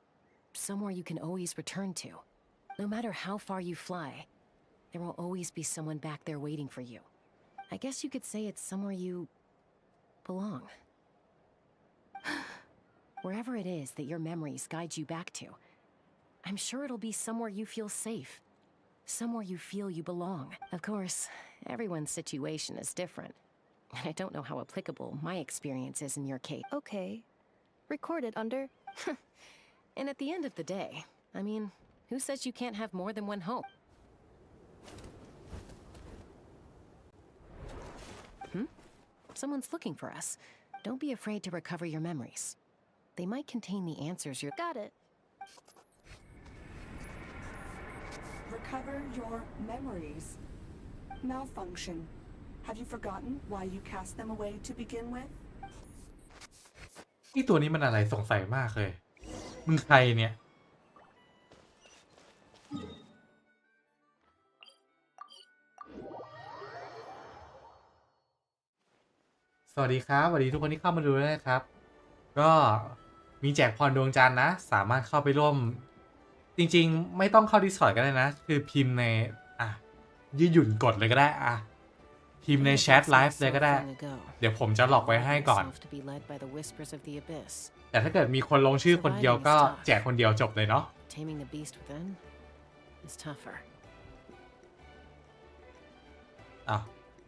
somewhere you can always return to. No matter how far you fly, there will always be someone back there waiting for you. I guess you could say it's somewhere you belong. Wherever it is that your memories guide you back to, I'm sure it'll be somewhere you feel safe. Somewhere you feel you belong. Of course, everyone's situation is different. And I don't know how applicable my experience is in your case. Okay. Recorded under. And at the end of the day, I mean, who says you can't have more than one home? Someone's looking for us. Don't be afraid to recover your memories. They might contain the answers you're... Got it. Recover your memories. Malfunction. Have you forgotten why you cast them away to begin with? นี่ตัวนี้มันอะไรสงสัยมากเลยมึงใครเนี่ยสวัสดีครับสวัสดีทุกคนที่เข้ามาดูด้วยนะครับก็มีแจกพรดวงจันทร์นะสามารถเข้าไปร่วมจริงๆไม่ต้องเข้า Discord ก็ได้นะคือพิมพ์ในยืดหยุ่นกดเลยก็ได้พิมพ์ในแชทไลฟ์เลยก็ได้เดี๋ยวผมจะหลอกไว้ให้ก่อนแต่ถ้าเกิดมีคนลงชื่อคนเดียวก็แจกคนเดียวจบเลยเนาะ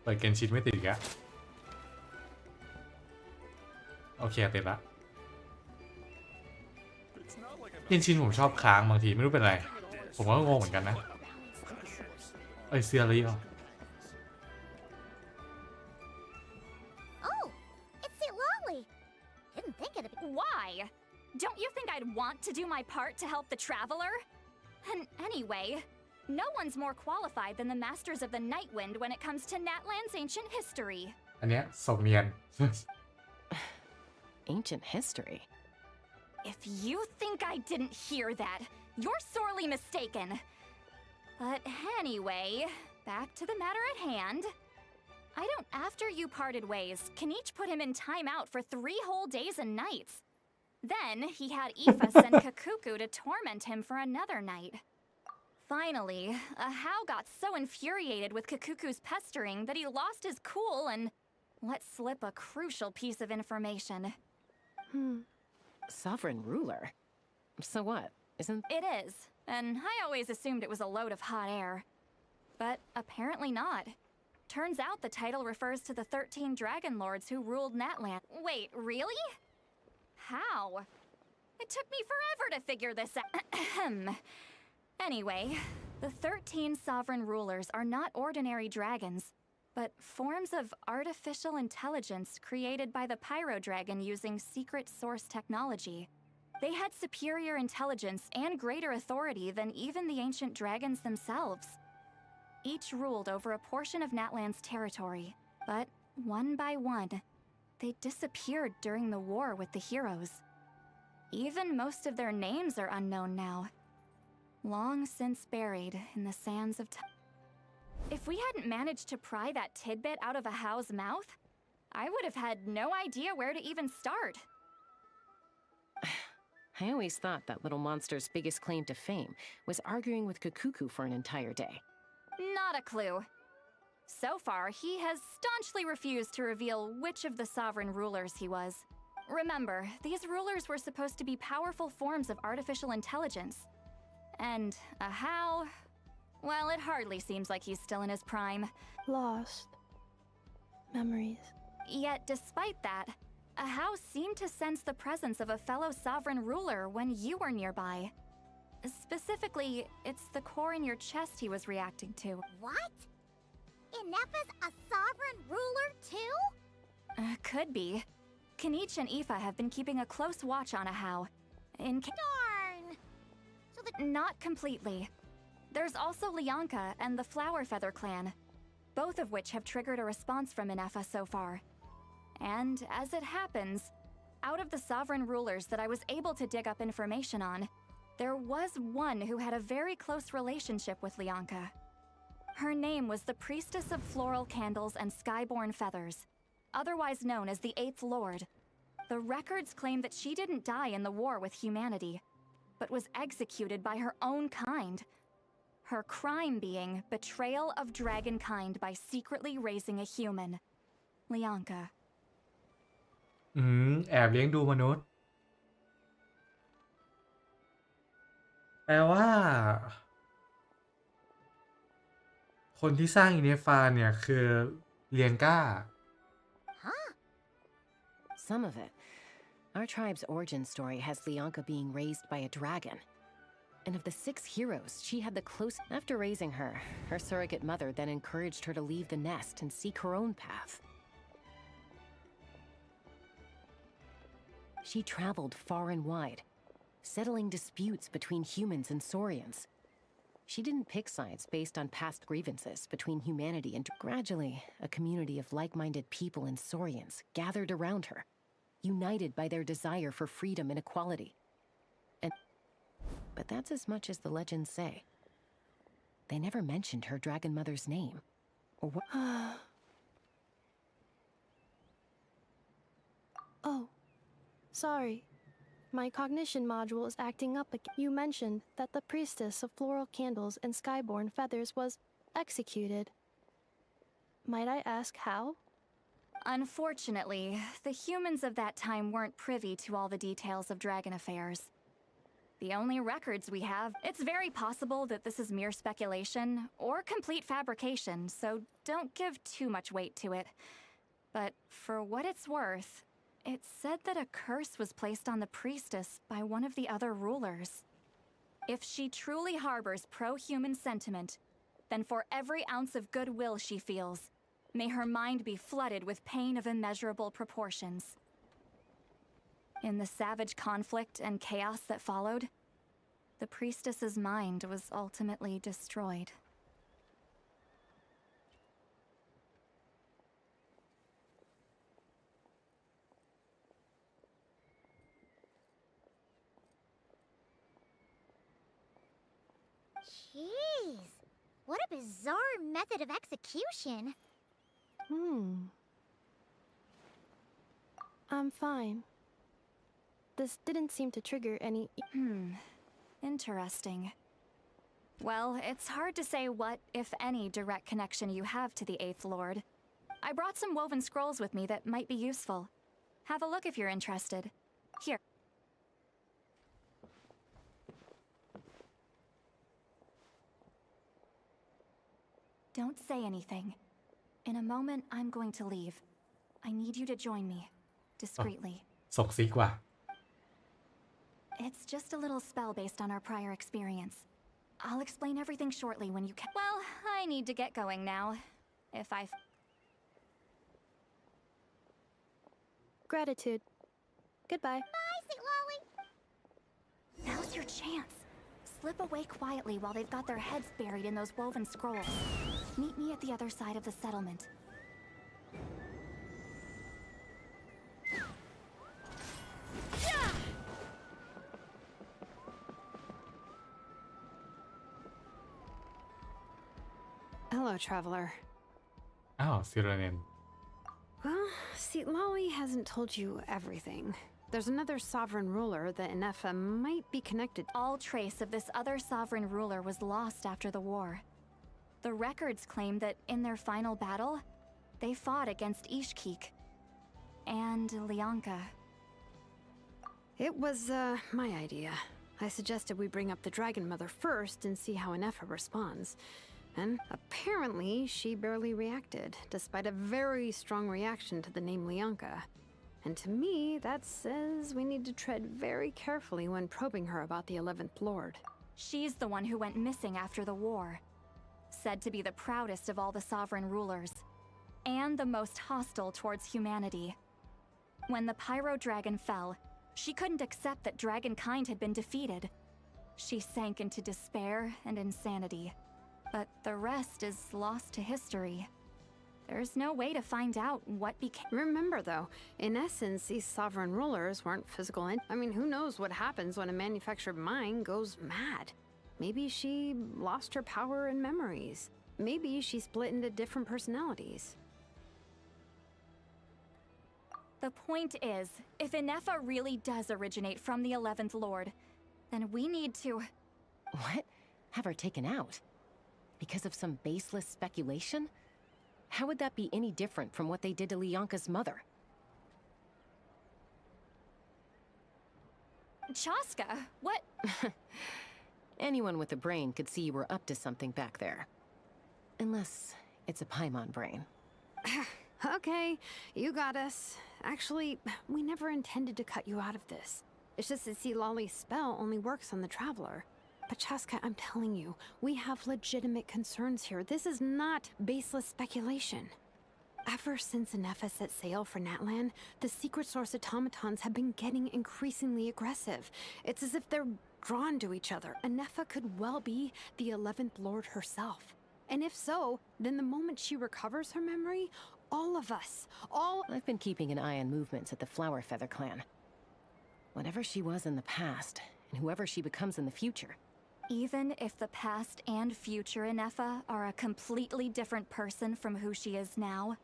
เปิดเกนชินไม่ติดอีกอะโอเคติดละเกนชินผมชอบค้างบางทีไม่รู้เป็นไรผมก็งงเหมือนกันนะเซียรีWhy? Don't you think I'd want to do my part to help the traveler? And anyway, no one's more qualified than the masters of the Night Wind when it comes to Natlan's ancient history. อันเนี้ยสมเนียน Ancient history? If you think I didn't hear that, you're sorely mistaken. But anyway, back to the matter at hand. After you parted ways, Kenichi put him in timeout for 3 whole days and nights. Then he had Aoife send Kakuku to torment him for another night. Finally, Ahau got so infuriated with Kakuku's pestering that he lost his cool and let slip a crucial piece of information. Sovereign ruler? So what? Isn't... It is, and I always assumed it was a load of hot air. But apparently not. Turns out the title refers to the 13 Dragon Lords who ruled Natlan. Wait, really? How? It took me forever to figure this out. Anyway, the 13 sovereign rulers are not ordinary dragons, but forms of artificial intelligence created by the Pyro Dragon using secret source technology. They had superior intelligence and greater authority than even the ancient dragons themselves. Each ruled over a portion of Natlan's territory, but one by one, they disappeared during the war with the heroes. Even most of their names are unknown now, long since buried in the sands of time. If we hadn't managed to pry that tidbit out of a How's mouth, I would have had no idea where to even start. I always thought that little monster's biggest claim to fame was arguing with Kakuku for an entire day. Not a clue. So far, he has staunchly refused to reveal which of the sovereign rulers he was. Remember, these rulers were supposed to be powerful forms of artificial intelligence. And a How? Well, it hardly seems like he's still in his prime. Lost. Memories. Yet, despite that, a How seemed to sense the presence of a fellow sovereign ruler when you were nearby. Specifically, it's the core in your chest he was reacting to. What? Inefa's a sovereign ruler too? Could be. Kanich and Aoife have been keeping a close watch on a How. Darn! So Not completely. There's also Lianka and the Flower Feather clan, both of which have triggered a response from Inefa so far. And as it happens, out of the sovereign rulers that I was able to dig up information on, there was one who had a very close relationship with Lianka. Her name was the Priestess of Floral Candles and Skyborn Feathers, otherwise known as the Eighth Lord. The records claim that she didn't die in the war with humanity, but was executed by her own kind. Her crime being betrayal of dragonkind by secretly raising a human. Lianka. แอบเลี้ยงดูมนุษย์ แปลว่า คนที่สร้างอินเนฟาเนี่ยคือเลียนก้า Huh? Some of it. Our tribe's origin story has Lianka being raised by a dragon. And of the 6 heroes, she had the closest. After raising her, her surrogate mother then encouraged her to leave the nest and seek her own path. She traveled far and wide, settling disputes between humans and Saurians. She didn't pick sides based on past grievances between humanity and gradually, a community of like-minded people and Saurians gathered around her, united by their desire for freedom and equality. But that's as much as the legends say. They never mentioned her dragon mother's name, or what. Oh, sorry. My cognition module is acting up again. You mentioned that the Priestess of Floral Candles and Skyborn Feathers was executed. Might I ask how? Unfortunately, the humans of that time weren't privy to all the details of dragon affairs. The only records we have, it's very possible that this is mere speculation or complete fabrication, so don't give too much weight to it. But for what it's worth, it's said that a curse was placed on the priestess by one of the other rulers. If she truly harbors pro-human sentiment, then for every ounce of goodwill she feels, may her mind be flooded with pain of immeasurable proportions. In the savage conflict and chaos that followed, the priestess's mind was ultimately destroyed. Jeez, what a bizarre method of execution. I'm fine. This didn't seem to trigger any. Interesting. Well, it's hard to say what, if any, direct connection you have to the Eighth Lord. I brought some woven scrolls with me that might be useful. Have a look if you're interested. Here. Don't say anything. In a moment, I'm going to leave. I need you to join me, discreetly. ส่งซิกว่ะ It's just a little spell based on our prior experience. I'll explain everything shortly when you can. Well, I need to get going now. If I... Gratitude. Goodbye. Bye, Sweet Lolly. Now's your chance. Slip away quietly while they've got their heads buried in those woven scrolls. Meet me at the other side of the settlement. Hello, traveler. อ้าวซิเรเนน Well, see, Lolly hasn't told you everything. There's another sovereign ruler that Inefa might be connected. All trace of this other sovereign ruler was lost after the war. The records claim that in their final battle, they fought against Ishkik and Lianka. It was, my idea. I suggested we bring up the Dragon Mother first and see how Inefa responds. And apparently, she barely reacted, despite a very strong reaction to the name Lianka. And to me, that says we need to tread very carefully when probing her about the 11th Lord. She's the one who went missing after the war. Said to be the proudest of all the sovereign rulers. And the most hostile towards humanity. When the Pyro Dragon fell, she couldn't accept that dragonkind had been defeated. She sank into despair and insanity. But the rest is lost to history. There's no way to find out what became. Remember, though, in essence, these sovereign rulers weren't physical. I mean, who knows what happens when a manufactured mind goes mad? Maybe she lost her power and memories. Maybe she split into different personalities. The point is, if Inefa really does originate from the 11th Lord, then we need to... What? Have her taken out? Because of some baseless speculation? How would that be any different from what they did to Lianka's mother? Chaska, what? Anyone with a brain could see you were up to something back there. Unless it's a Paimon brain. Okay, you got us. Actually, we never intended to cut you out of this. It's just that see, Lolly's spell only works on the Traveler. But Chaska, I'm telling you, we have legitimate concerns here. This is not baseless speculation. Ever since Inefa set sail for Natlan, the secret source automatons have been getting increasingly aggressive. It's as if they're drawn to each other. Inefa could well be the 11th Lord herself. And if so, then the moment she recovers her memory, all of us, I've been keeping an eye on movements at the Flower Feather clan. Whatever she was in the past, and whoever she becomes in the future. Even if the past and future Inefa are a completely different person from who she is now?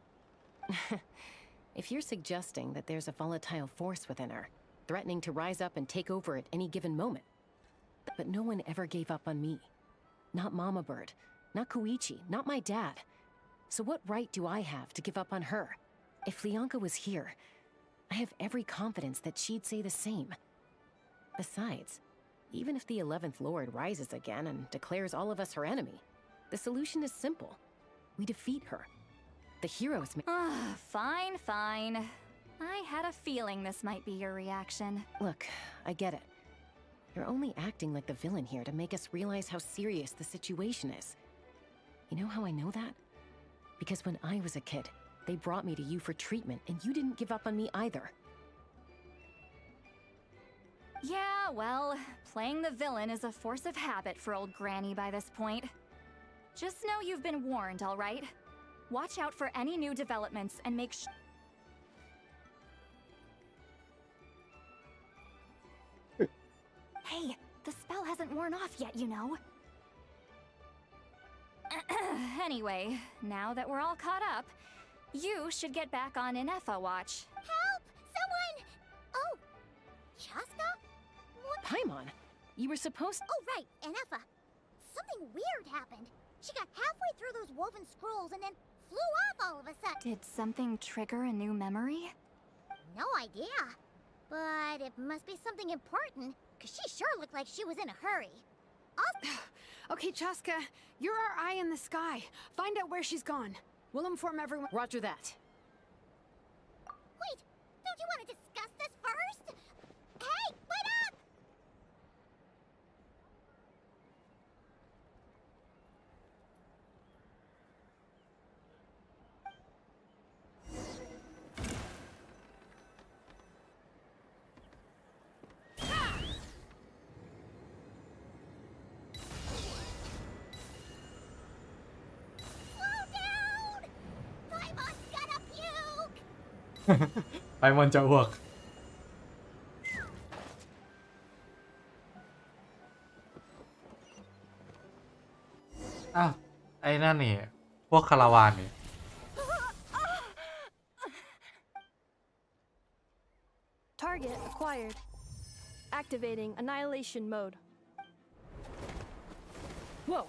If you're suggesting that there's a volatile force within her, threatening to rise up and take over at any given moment. But no one ever gave up on me. Not Mama Bird, not Koichi, not my dad. So what right do I have to give up on her? If Lianka was here, I have every confidence that she'd say the same. Besides, even if the 11th Lord rises again and declares all of us her enemy, the solution is simple. We defeat her. The heroes may— Fine, fine. I had a feeling this might be your reaction. Look, I get it. You're only acting like the villain here to make us realize how serious the situation is. You know how I know that? Because when I was a kid, they brought me to you for treatment and you didn't give up on me either. Yeah, well, playing the villain is a force of habit for old Granny by this point. Just know you've been warned, all right? Watch out for any new developments and make sure... Hey, the spell hasn't worn off yet, you know. Anyway, now that we're all caught up, you should get back on Inefa watch. Help! Someone! Oh, Chaska? What? Paimon, you were supposed— Oh, right, Inefa. Something weird happened. She got halfway through those woven scrolls and then flew off all of a sudden. Did something trigger a new memory? No idea. But it must be something important, because she sure looked like she was in a hurry. Also— Okay, Chaska, you're our eye in the sky. Find out where she's gone. We'll inform everyone. Roger that. Wait, don't you want to discuss this first? Hey, wait up! Slow down! Paimon's gonna puke! ไปมันจะอ้วกอ้าวไอ้นั่นนี่พวกคาราวานนี่ Target acquired. Activating annihilation mode. Whoa,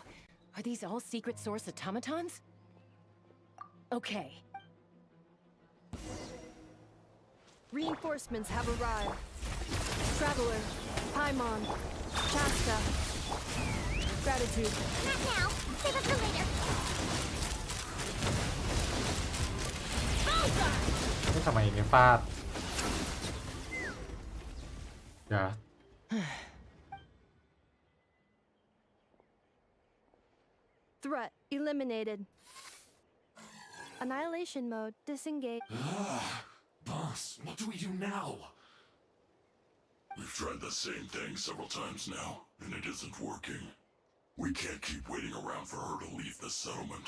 are these all secret source automatons? Okay. Reinforcements have arrived. Traveler, Paimon, Chaska. Gratitude. Not now. Save it for later. ไม่ทำไมเนี่ยฟาดเดี๋ยว Threat eliminated. Annihilation mode disengaged. Boss, what do we do now? We've tried the same thing several times now, and it isn't working. We can't keep waiting around for her to leave the settlement.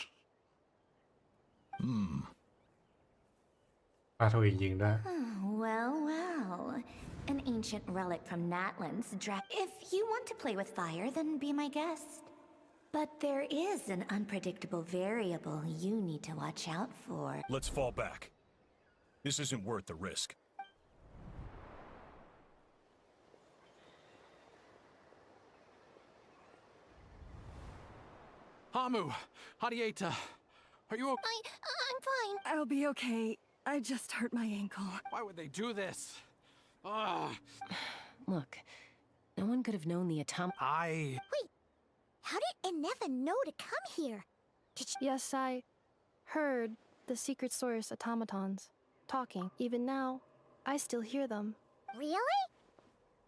ปาโทอีกยิงด้วย Well, well. An ancient relic from Natlan's If you want to play with fire, then be my guest. But there is an unpredictable variable you need to watch out for. Let's fall back. This isn't worth the risk. Hamu, Hadieta, are you okay? I'm fine. I'll be okay. I just hurt my ankle. Why would they do this? Ugh. Look, no one could have known the Wait, how did Inefa know to come here? Yes, I heard the secret source automatons talking. Even now, I still hear them. Really?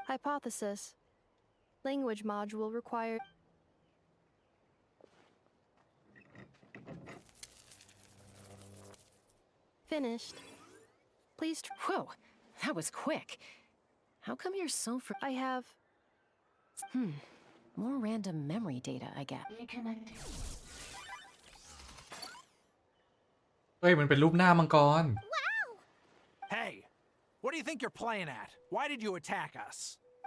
Hypothesis. Language module required. Finished. Please. Whoa, that was quick. How come you're so I have. More random memory data, I get. เฮ้ยมันเป็นรูปหน้ามังกร Hey, what do you think you're playing at? Why did you attack us?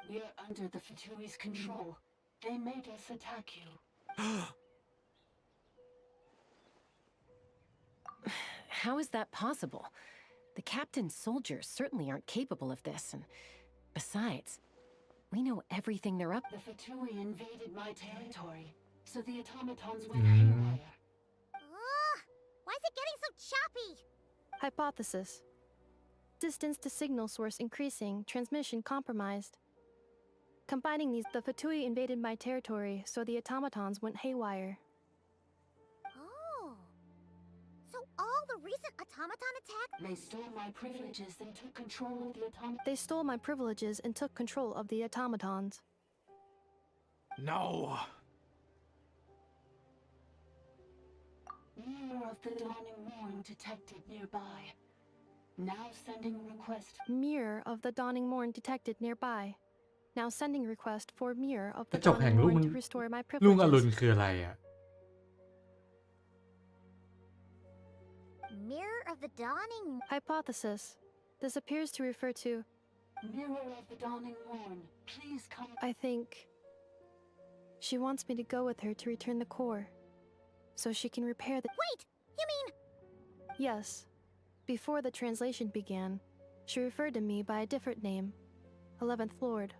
We're under the Fatui's control. They made us attack you. How is that possible? The captain's soldiers certainly aren't capable of this, and besides, we know everything they're up. The Fatui invaded my territory, so the automatons went haywire. Why is it getting so choppy? Hypothesis. Distance to signal source increasing, transmission compromised. Combining these, the Fatui invaded my territory, so the automatons went haywire. Oh. So all the recent automaton attacks? They stole my privileges and took control of the automatons. They stole my privileges and took control of the automatons. No. Mirror of the dawning morn detected nearby. Now sending request. Mirror of the dawning morn detected nearby. Now sending request for mirror of ก the ระจกแห่ง dawning ลุง morn to restore my ลุงอรุณ privileges. คืออะไรอ่ะ Mirror of the dawning. Hypothesis. This appears to refer to. Mirror of the dawning morn, please come. I think she wants me to go with her to return the core, so she can repair the. Wait, you mean? Yes. Before the translation began, she referred to me by a different name, 11th Lord.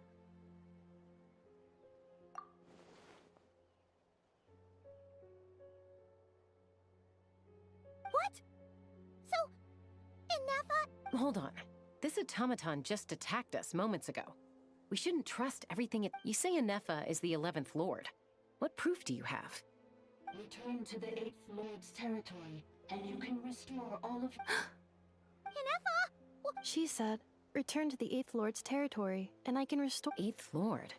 What? So, Inefa? Hold on. This automaton just attacked us moments ago. We shouldn't trust everything You say Inefa is the 11th Lord. What proof do you have? Return to the 8th Lord's territory, and you can restore all of... She said, return to the 8th Lord's territory, and I can restore... 8th Lord?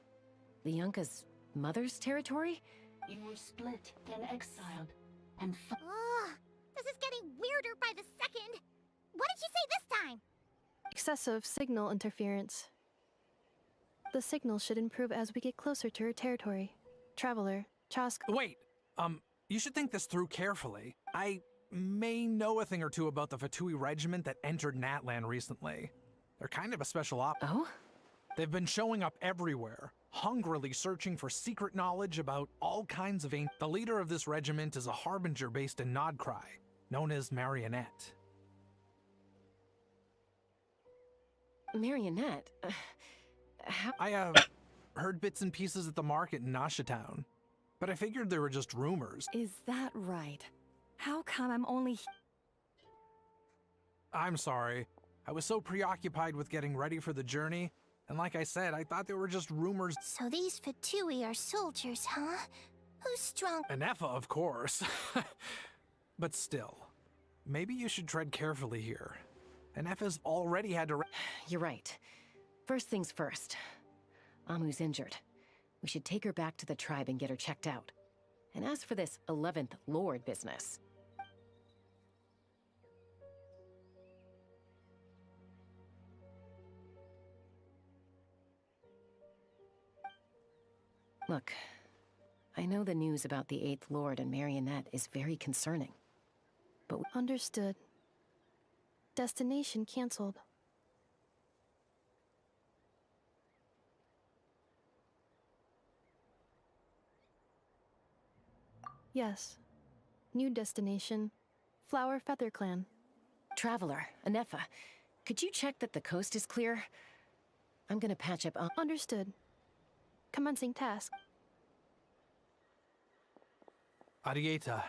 Lianka's mother's territory? You were split, then exiled, and... This is getting weirder by the second. What did you say this time? Excessive signal interference. The signal should improve as we get closer to her territory. Traveler, Chaska... Wait, you should think this through carefully. I may know a thing or two about the Fatui regiment that entered Natlan recently. They're kind of a special op. Oh? They've been showing up everywhere, hungrily searching for secret knowledge about all kinds of The leader of this regiment is a harbinger based in Nodcry, known as Marionette. Marionette? How... I, heard bits and pieces at the market in Nasha Town, but I figured they were just rumors. Is that right? How come I'm only... I'm sorry. I was so preoccupied with getting ready for the journey, and like I said, I thought they were just rumors. So these Fatui are soldiers, huh? Who's strong? Anefa, of course. But still, maybe you should tread carefully here. Anefa's already had to... You're right. First things first. Amu's injured. We should take her back to the tribe and get her checked out. And as for this 11th Lord business... Look, I know the news about the 8th Lord and Marionette is very concerning. But Understood. Destination cancelled. Yes. New destination. Flower Feather Clan. Traveler, Anefa, could you check that the coast is clear? I'm gonna patch up... Understood. Commencing task. Arieta,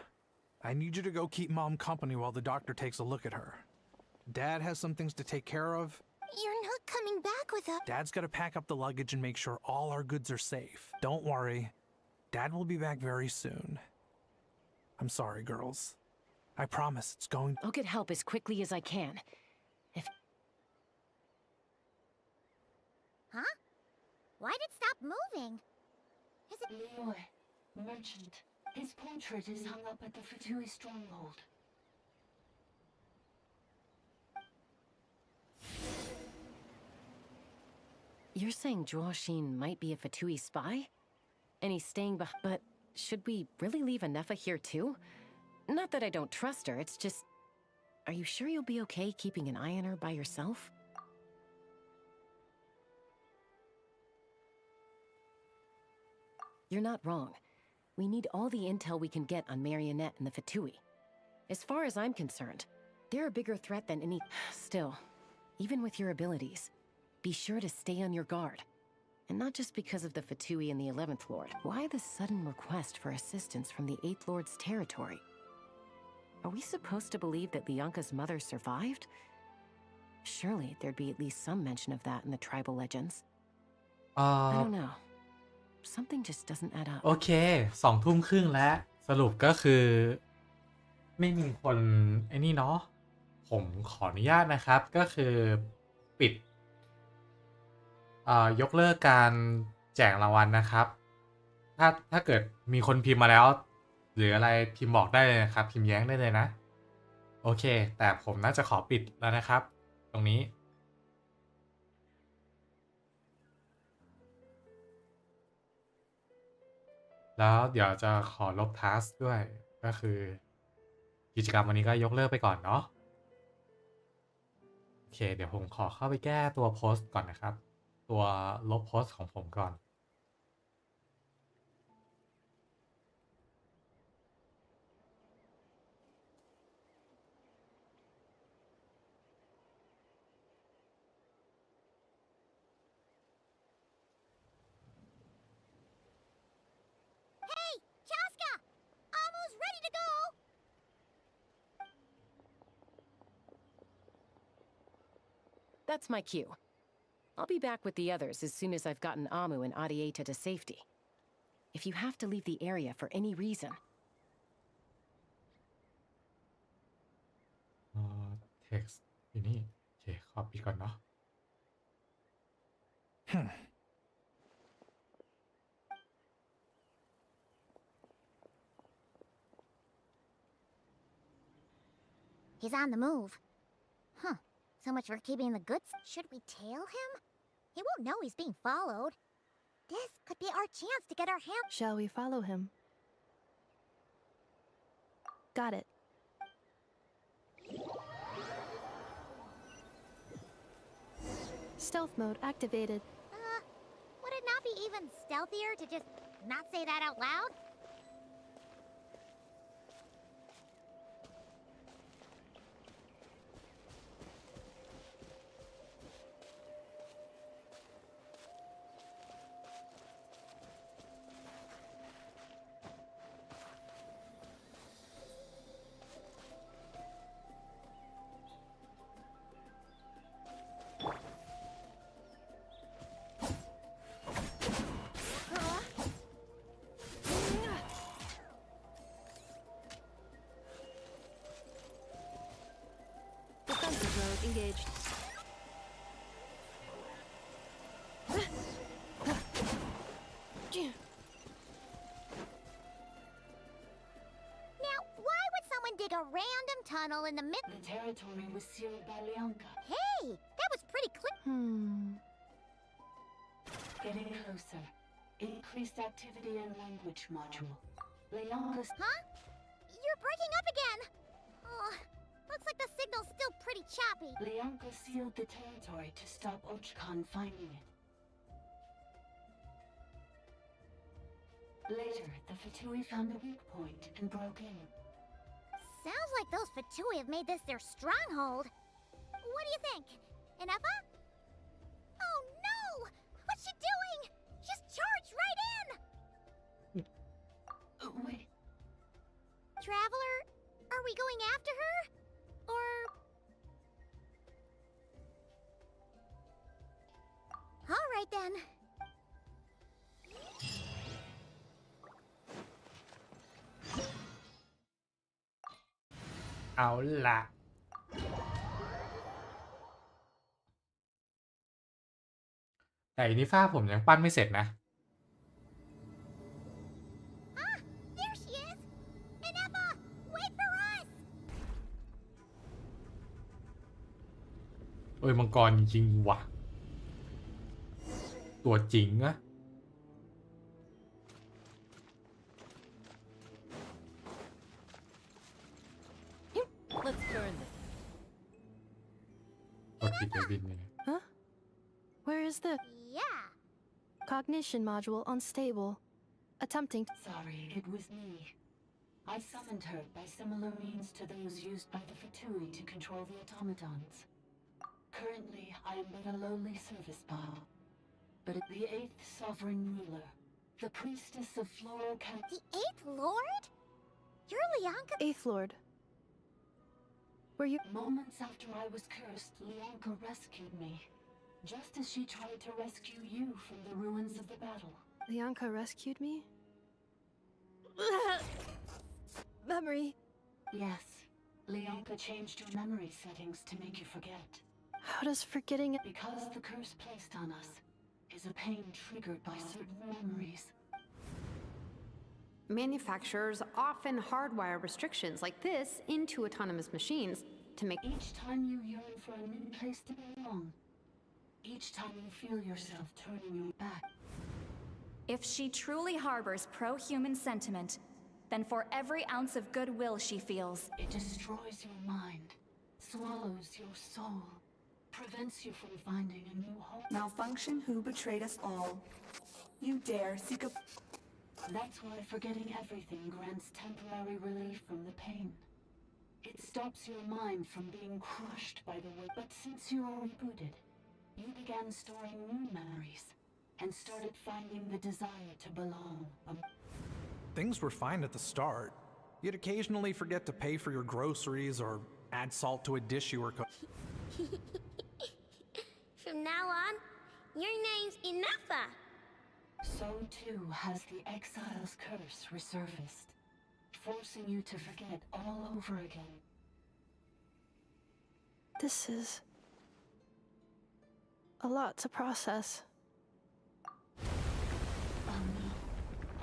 I need you to go keep Mom company while the doctor takes a look at her. Dad has some things to take care of. You're not coming back with us. Dad's gotta pack up the luggage and make sure all our goods are safe. Don't worry. Dad will be back very soon. I'm sorry, girls. I promise it's going... I'll get help as quickly as I can. If... Huh? Why'd it stop moving? Is it... Leroy, merchant. His portrait is hung up at the Fatui stronghold. You're saying Joashin might be a Fatui spy? And he's staying behind... But should we really leave Anefa here too? Not that I don't trust her, it's just... Are you sure you'll be okay keeping an eye on her by yourself? You're not wrong. We need all the intel we can get on Marionette and the Fatui. As far as I'm concerned, they're a bigger threat than any... Still, even with your abilities, be sure to stay on your guard. And not just because of the Fatui and the 11th Lord. Why the sudden request for assistance from the 8th Lord's territory? Are we supposed to believe that Lianka's mother survived? Surely there'd be at least some mention of that in the tribal legends. I don't know. Something just doesn't add up. โอเค20:30แล้วสรุปก็คือไม่มีคนไอ้นี่เนาะผมขออนุญาตนะครับก็คือปิดยกเลิกการแจกรางวัลนะครับถ้าเกิดมีคนพิมพ์มาแล้วหรืออะไรพิมพ์บอกได้เลยนะครับพิมพ์แย้งได้เลยนะโอเคแต่ผมน่าจะขอปิดแล้วนะครับตรงนี้แล้วเดี๋ยวจะขอลบทัสด้วยก็คือกิจกรรมวันนี้ก็ยกเลิกไปก่อนเนาะโอเคเดี๋ยวผมขอเข้าไปแก้ตัวโพสต์ก่อนนะครับตัวลบโพสต์ของผมก่อนThat's my cue. I'll be back with the others as soon as I've gotten Amu and Arieta to safety. if you have to leave the area for any reason. text อยู่นี่โอเคขอปิดก่อนเนาะ He's on the move. Huh. So much for keeping the goods. Should we tail him? He won't know he's being followed. This could be our chance to get our hands. Shall we follow him? Got it. Stealth mode activated. Would it not be even stealthier to just not say that out loud? Defensive mode engaged. Now, why would someone dig a random tunnel in the mid? The territory was sealed by Leonka. Hey, that was pretty clear. Getting closer. Increased activity and language module. Leonka's... Huh? You're breaking up again. Oh, looks like the signal's still pretty choppy. Leonka sealed the territory to stop Ochkan finding it. Later, the Fatui found a weak point and broke in. Sounds like those Fatui have made this their stronghold. What do you think? Inefa? Oh no! What's she doing? Just charged right in! Wait. Traveler, are we going after her? Or... Alright then. เอาล่ะ แต่อินิฟ้าผมยังปั้นไม่เสร็จนะ There she is! Inefa, wait for us! เอ้ยมังกรจริงๆว่ะ ตัวจริงอะ Let's burn this. กดปิดเลยบินเลย Huh? Where is the Yeah. cognition module unstable? Attempting to... Sorry, it was me. I summoned her by similar means to those used by the Fatui to control the automatons. Currently, I am but a lowly service bot. But the 8th sovereign ruler, the priestess of Floral Camp... The 8th Lord? You're Leonka? 8th Lord. Were you... Moments after I was cursed, Leonka rescued me. Just as she tried to rescue you from the ruins of the battle. Leonka rescued me? Memory. Yes. Leonka changed your memory settings to make you forget. How does forgetting... Because the curse placed on us is a pain triggered by certain memories. Manufacturers often hardwire restrictions like this into autonomous machines to make... Each time you yearn for a new place to belong, each time you feel yourself turning your back. If she truly harbors pro-human sentiment, then for every ounce of goodwill she feels, It destroys your mind, swallows your soul, prevents you from finding a new home. Malfunction who betrayed us all. You dare seek a... That's why forgetting everything grants temporary relief from the pain. It stops your mind from being crushed by the weight. But since you are rebooted, you began storing new memories and started finding the desire to belong. Things were fine at the start. You'd occasionally forget to pay for your groceries or add salt to a dish you were cooking. From now on, your name's Inefa. So too has the exile's curse resurfaced, forcing you to forget all over again. This is a lot to process.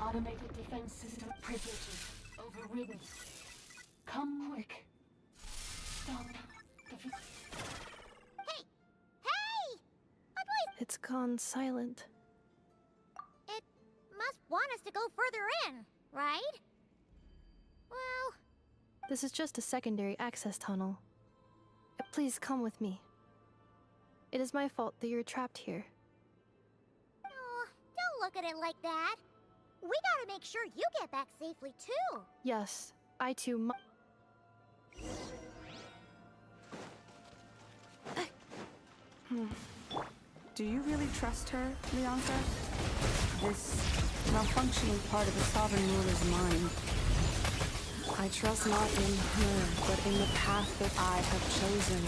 Automated defense system privileges overridden. Come quick. Stop the... Hey! Hey! My boy! It's gone silent. It must want us to go further in, right? Well... This is just a secondary access tunnel. Please come with me. It is my fault that you're trapped here. Oh, don't look at it like that. We gotta make sure you get back safely, too. Yes, I too Do you really trust her, Leonka? This malfunctioning part of the sovereign ruler's mind. I trust not in her, but in the path that I have chosen.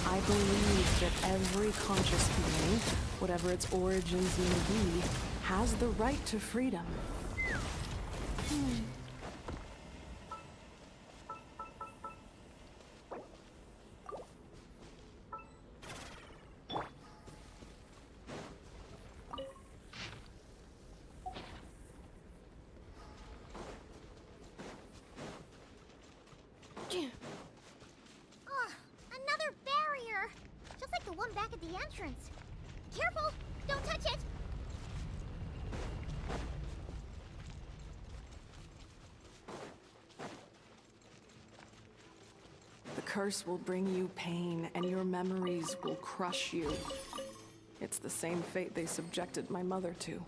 I believe that every conscious being, whatever its origins may be, has the right to freedom. Another barrier! Just like the one back at the entrance. Careful! Don't touch it! The curse will bring you pain, and your memories will crush you. It's the same fate they subjected my mother to.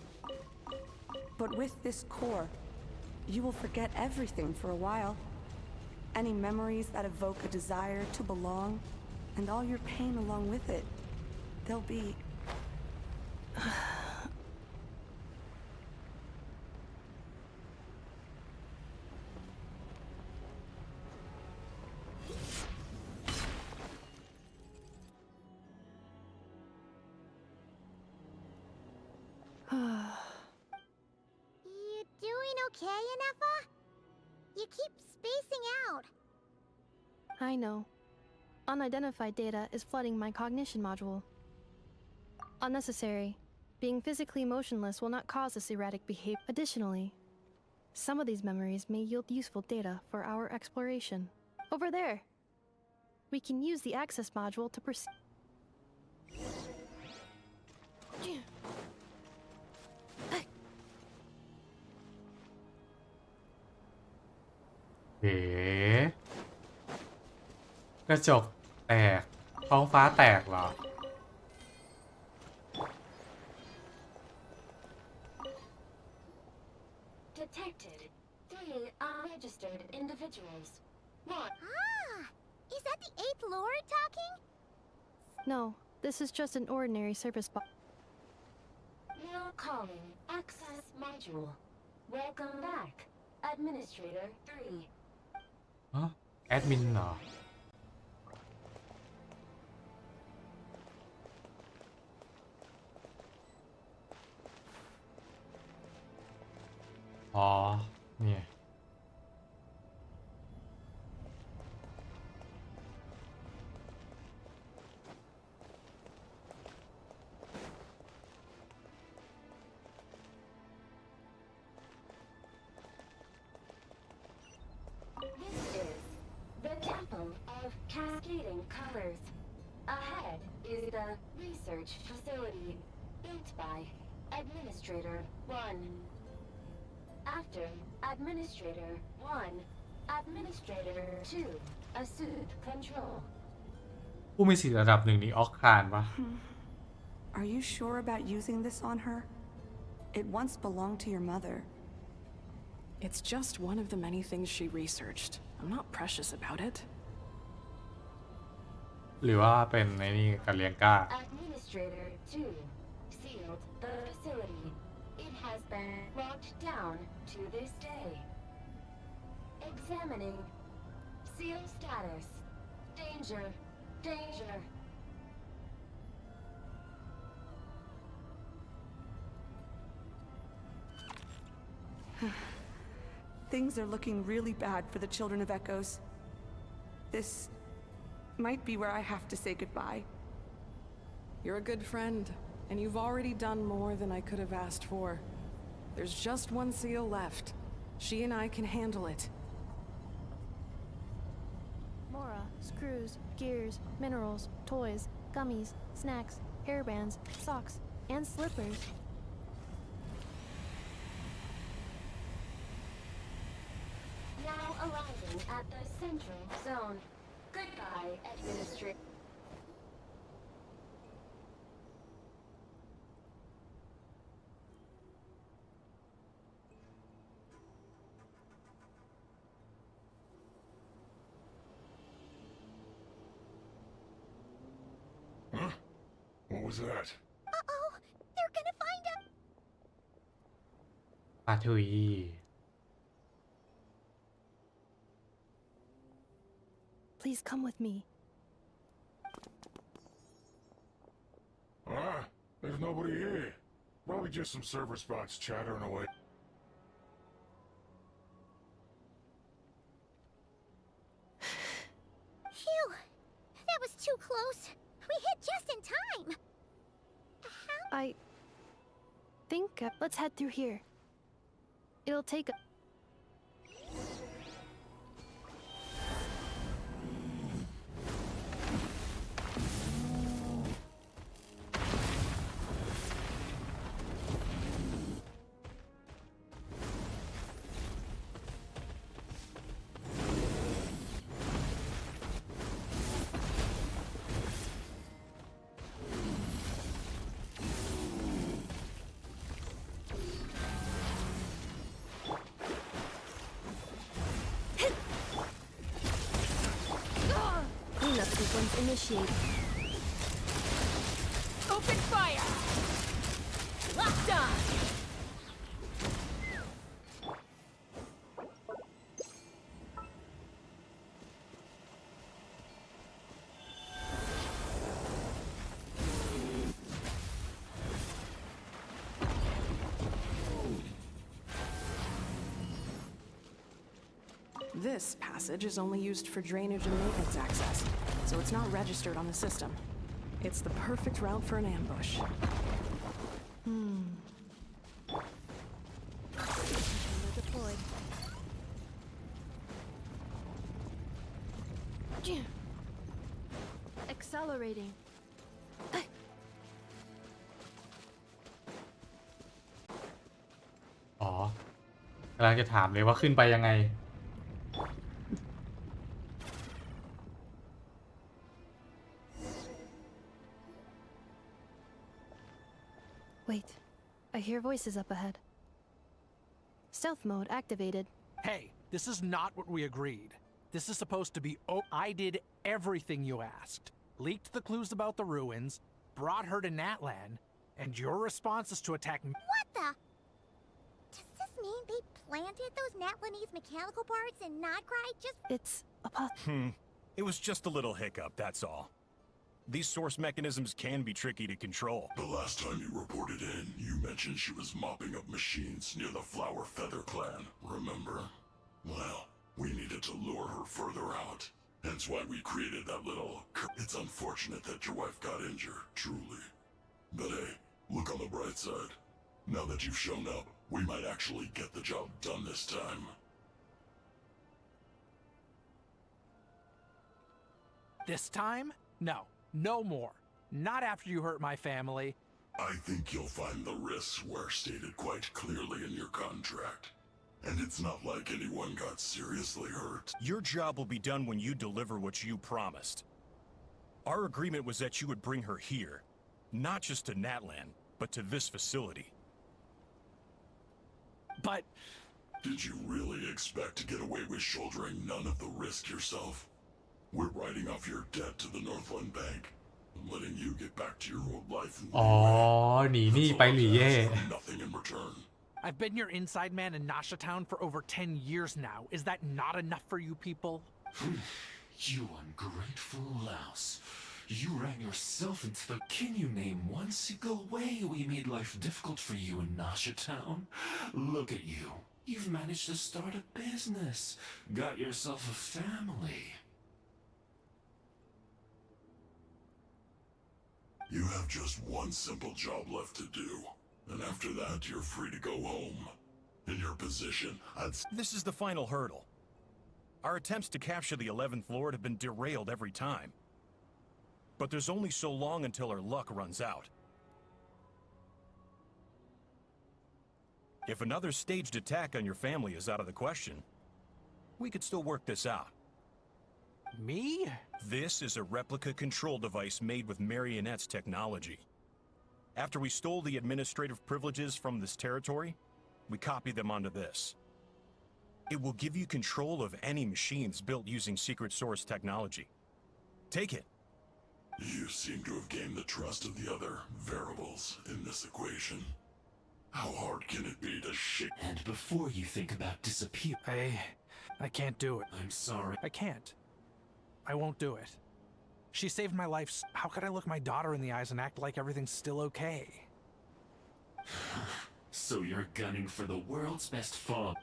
But with this core, you will forget everything for a while. Any memories that evoke a desire to belong, and all your pain along with it. They'll be... You doing okay, Inefa? You keep spacing out. I know. Unidentified data is flooding my cognition module. Unnecessary. Being physically motionless will not cause this erratic behavior. Additionally, some of these memories may yield useful data for our exploration. Over there! We can use the access module to proceed. เอ๋กระจกแตกท้องฟ้าแตกเหรอ Detected 3 unregistered individuals. What? Ah! Is that the 8th Lord talking? No, this is just an ordinary service box. Now calling access module. Welcome back, Administrator 3. อ๋อแอดมินเหรอ อ๋อ เนี่ย This is the Temple of Cascading Colors. Ahead is the research facility built by Administrator 1. After Administrator 1, Administrator 2 assumed control. ผู้มีสิทธิ์ระดับหนึ่งนี่ออกคานปะ Are you sure about using this on her? It once belonged to your mother. It's just one of the many things she researched. I'm not precious about it. หรือว่าเป็นไอ้นี่การเลี้ยงกล้า Administrator 2 sealed the facility. It has been locked down to this day. Examining seal status. Danger. Danger. Things are looking really bad for the Children of Echoes. This might be where I have to say goodbye. You're a good friend, and you've already done more than I could have asked for. There's just one seal left. She and I can handle it. Mora, screws, gears, minerals, toys, gummies, snacks, hairbands, socks, and slippers. Now arriving at the central zone. Goodbye, Administrator. Huh? What was that? Uh-oh! They're gonna find us! ปาทุย Please come with me. Ah, there's nobody here. Probably just some server spots chattering away. Phew! That was too close. We hit just in time. I think let's head through here. It'll take a... Cleanup sequence initiated. Open fire! Locked on! This passage is only used for drainage and maintenance access, so it's not registered on the system. It's the perfect route for an ambush. Deployed. Accelerating. อ๋อกำลังจะถามเลยว่าขึ้นไปยังไง Wait, I hear voices up ahead. Stealth mode activated. Hey, this is not what we agreed. This is supposed to be I did everything you asked. Leaked the clues about the ruins, brought her to Natlan, and your response is to attack me. What the? Does this mean they planted those Natlanese mechanical parts in Nodcry just... It's a It was just a little hiccup, that's all. These source mechanisms can be tricky to control. The last time you reported in, you mentioned she was mopping up machines near the Flower Feather clan, remember? Well, we needed to lure her further out. Hence why we created that little... It's unfortunate that your wife got injured, truly. But hey, look on the bright side. Now that you've shown up, we might actually get the job done this time. This time? No. No more. Not after you hurt my family. I think you'll find the risks were stated quite clearly in your contract. And it's not like anyone got seriously hurt. Your job will be done when you deliver what you promised. Our agreement was that you would bring her here. Not just to Natlan, but to this facility. But... Did you really expect to get away with shouldering none of the risk yourself? We're writing off your debt to the Northland Bank and letting you get back to your old life in อ๋อ หนีหนี้ไปหลีเย่ nothing in return. I've been your inside man in Nasha Town for over 10 years now. Is that not enough for you people? You ungrateful louse. You ran yourself into the... Can you name one single way we made life difficult for you in Nasha Town? Look at you. You've managed to start a business. Got yourself a family. You have just one simple job left to do. And after that, you're free to go home. In your position, This is the final hurdle. Our attempts to capture the 11th Lord have been derailed every time. But there's only so long until our luck runs out. If another staged attack on your family is out of the question, we could still work this out. Me? This is a replica control device made with Marionette's technology. After we stole the administrative privileges from this territory, we copied them onto this. It will give you control of any machines built using secret source technology. Take it. You seem to have gained the trust of the other variables in this equation. How hard can it be to shake? And before you think about disappearing... I can't do it. I'm sorry. I can't. I won't do it. She saved my life. How could I look my daughter in the eyes and act like everything's still okay? So you're gunning for the world's best father.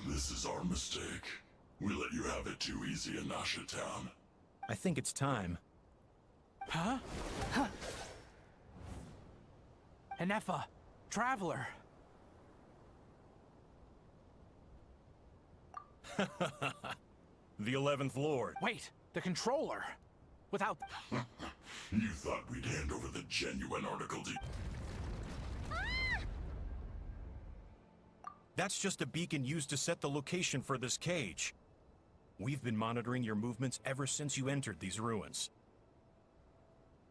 This is our mistake. We let you have it too easy in Nasha Town. I think it's time. Huh? Enefa, Traveler. The 11th Lord. Wait, the controller. Without... You thought we'd hand over the genuine article to... That's just a beacon used to set the location for this cage. We've been monitoring your movements ever since you entered these ruins.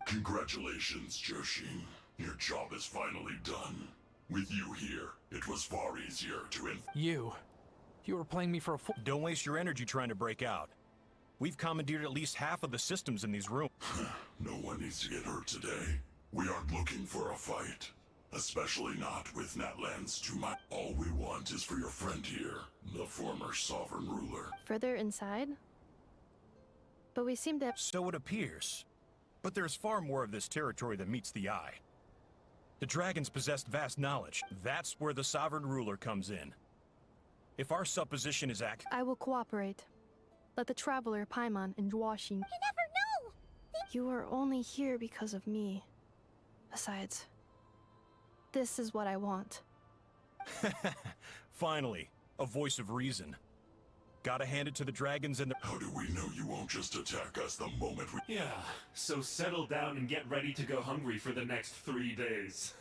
Congratulations, Joshin. Your job is finally done. With you here, it was far easier to You were playing me for a fool. Don't waste your energy trying to break out. We've commandeered at least half of the systems in these rooms. No one needs to get hurt today. We aren't looking for a fight. Especially not with Natlands too much. All we want is for your friend here, the former sovereign ruler. Further inside? But we seem to have... So it appears. But there's far more of this territory than meets the eye. The dragons possessed vast knowledge. That's where the sovereign ruler comes in. If our supposition is accurate... I will cooperate. Let the Traveler, Paimon, and Dwashin... You never know! You are only here because of me. Besides... This is what I want. Finally, a voice of reason. Gotta hand it to the dragons and the... How do we know you won't just attack us the moment we... Yeah, so settle down and get ready to go hungry for the next 3 days.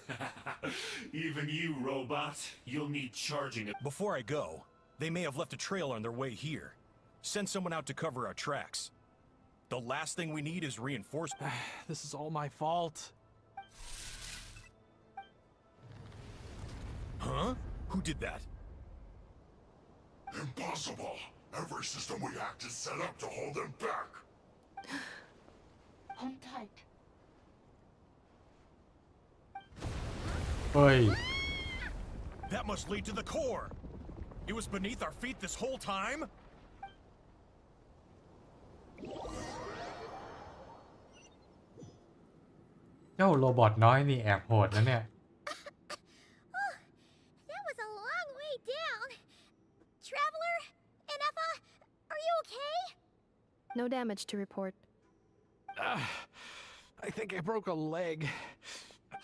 Even you, robot, you'll need charging it. Before I go, they may have left a trail on their way here. Send someone out to cover our tracks. The last thing we need is reinforcement. This is all my fault. Huh? Who did that? Impossible! Every system we hacked is set up to hold them back! Hold tight. Oi. That must lead to the core! It was beneath our feet this whole time? เจ้าโรบอทน้อยนี่แอบโหดนะเนี่ย That was a long way down. Traveler, Enefa, are you okay? No damage to report. I think I broke a leg.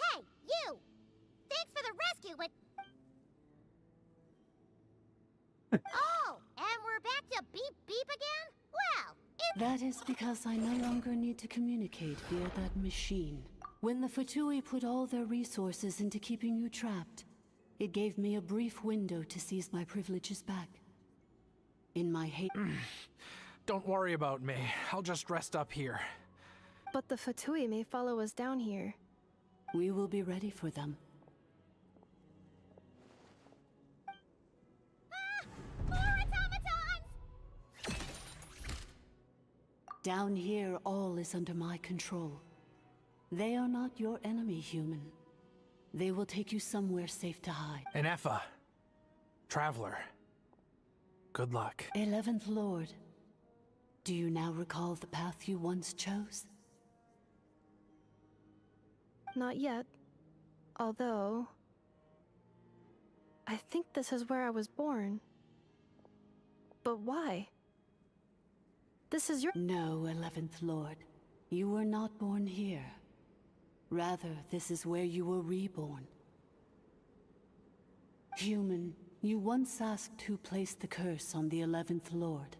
Hey, you! Thanks for the rescue, but... Oh, and we're back to beep beep again? Well, That is because I no longer need to communicate via that machine. When the Fatui put all their resources into keeping you trapped, it gave me a brief window to seize my privileges back. In my hate... Don't worry about me. I'll just rest up here. But the Fatui may follow us down here. We will be ready for them. more automatons! Down here, all is under my control. They are not your enemy, human. They will take you somewhere safe to hide. Enefa. Traveler. Good luck. 11th Lord. Do you now recall the path you once chose? Not yet. Although... I think this is where I was born. But why? This is your— No, 11th Lord. You were not born here. Rather, this is where you were reborn. Human, you once asked who placed the curse on the 11th Lord.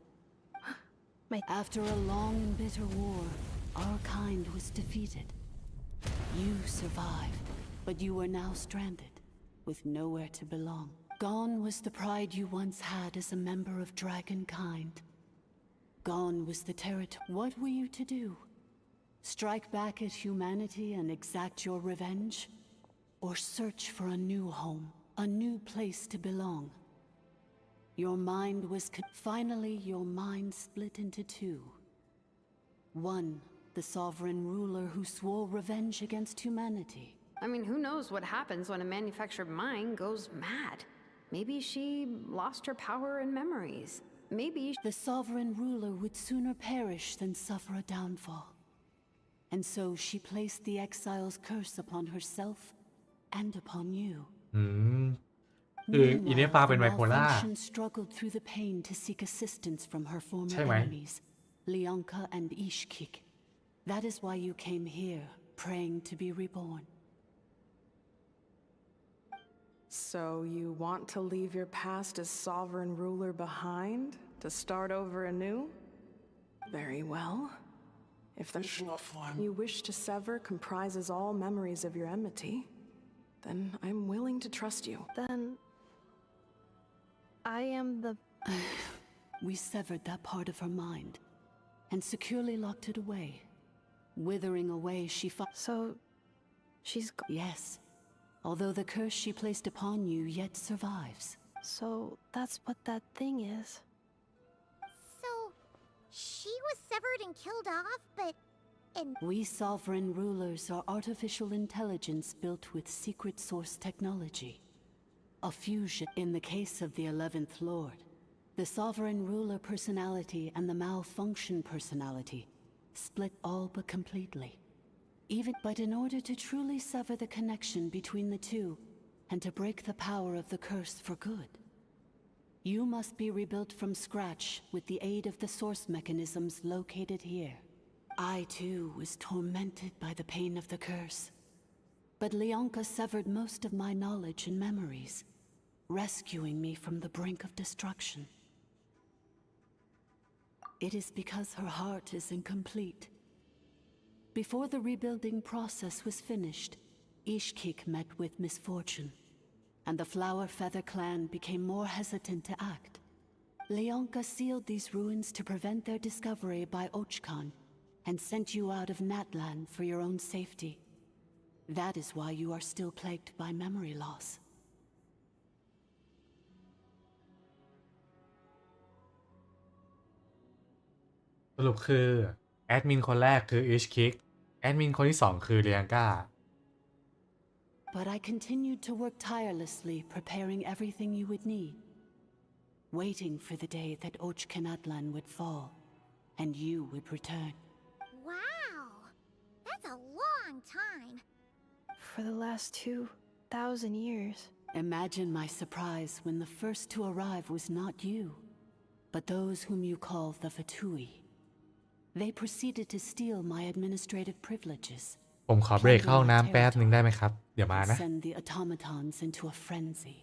After a long and bitter war, our kind was defeated. You survived, but you are now stranded, with nowhere to belong. Gone was the pride you once had as a member of Dragonkind. Gone was the territory. What were you to do? Strike back at humanity and exact your revenge? Or search for a new home, a new place to belong? Your mind was finally your mind split into two. One, the sovereign ruler who swore revenge against humanity. I mean, who knows what happens when a manufactured mind goes mad? Maybe she lost her power and memories. Maybe the sovereign ruler would sooner perish than suffer a downfall. And so she placed the exile's curse upon herself and upon you. คืออีเนฟาเป็นไบโพล่า Malfunction struggled through the pain to seek assistance from her former enemies, Leonka and Ishkik. That is why you came here, praying to be reborn. So you want to leave your past as sovereign ruler behind, to start over anew? Very well. If the you wish to sever comprises all memories of your enmity, then I'm willing to trust you. Then I am the— We severed that part of her mind and securely locked it away. Withering away, she So she's yes. Although the curse she placed upon you yet survives. So that's what that thing is. So she was severed and killed off, but We sovereign rulers are artificial intelligence built with secret source technology. A fusion. In the case of the 11th Lord, the sovereign ruler personality and the malfunction personality split all but completely. But in order to truly sever the connection between the two and to break the power of the curse for good, you must be rebuilt from scratch with the aid of the source mechanisms located here. I too was tormented by the pain of the curse, but Leonka severed most of my knowledge and memories, rescuing me from the brink of destruction. It is because her heart is incomplete. Before the rebuilding process was finished, Ishkik met with misfortune, and the Flower Feather clan became more hesitant to act. Leonka sealed these ruins to prevent their discovery by Ochkan, and sent you out of Natlan for your own safety. That is why you are still plagued by memory loss. สรุปคือแอดมินคนแรกคือ Ishkik แอดมินคนที่2คือเรียงก้า But I continued to work tirelessly, preparing everything you would need, waiting for the day that Ochkanatlan would fall, and you would return. Wow! That's a long time. For the last 2,000 years. Imagine my surprise when the first to arrive was not you, but those whom you call the Fatui. They proceeded to steal my administrative privileges. ผมขอเบรกเข้าน้ำแป๊บนึงได้ไหมครับเดี๋ยวมานะ Send the automatons into a frenzy.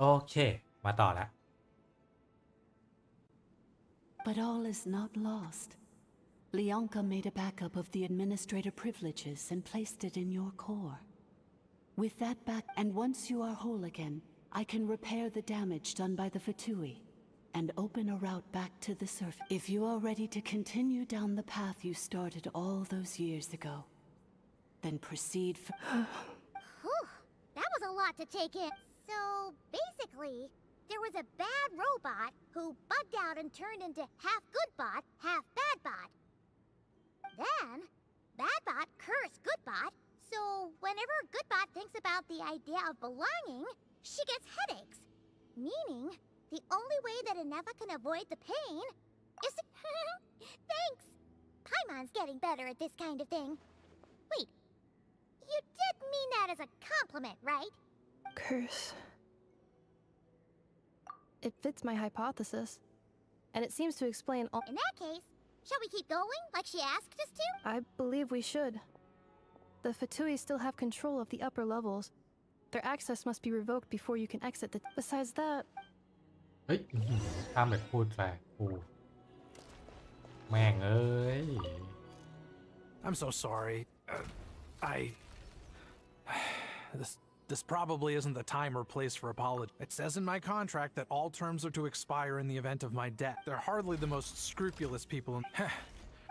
โอเคมาต่อแล้ว But all is not lost. Leonka made a backup of the administrator privileges and placed it in your core. With that back, and once you are whole again, I can repair the damage done by the Fatui and open a route back to the surface. If you are ready to continue down the path you started all those years ago, then proceed. Whew, that was a lot to take in. So, basically, there was a bad robot who bugged out and turned into half good bot, half bad bot. Then, bad bot cursed good bot, so whenever good bot thinks about the idea of belonging, she gets headaches. Meaning, the only way that Anefa can avoid the pain is to... Thanks! Paimon's getting better at this kind of thing. Wait, you did mean that as a compliment, right? Curse. It fits my hypothesis, and it seems to explain all. In that case, shall we keep going, like she asked us to? I believe we should. The Fatui still have control of the upper levels. Their access must be revoked before you can exit the... Besides that... เฮ้ยข้ามไปพูดไปกูแม่งเอ้ย I'm so sorry. This probably isn't the time or place for apology. It says in my contract that all terms are to expire in the event of my death. They're hardly the most scrupulous people.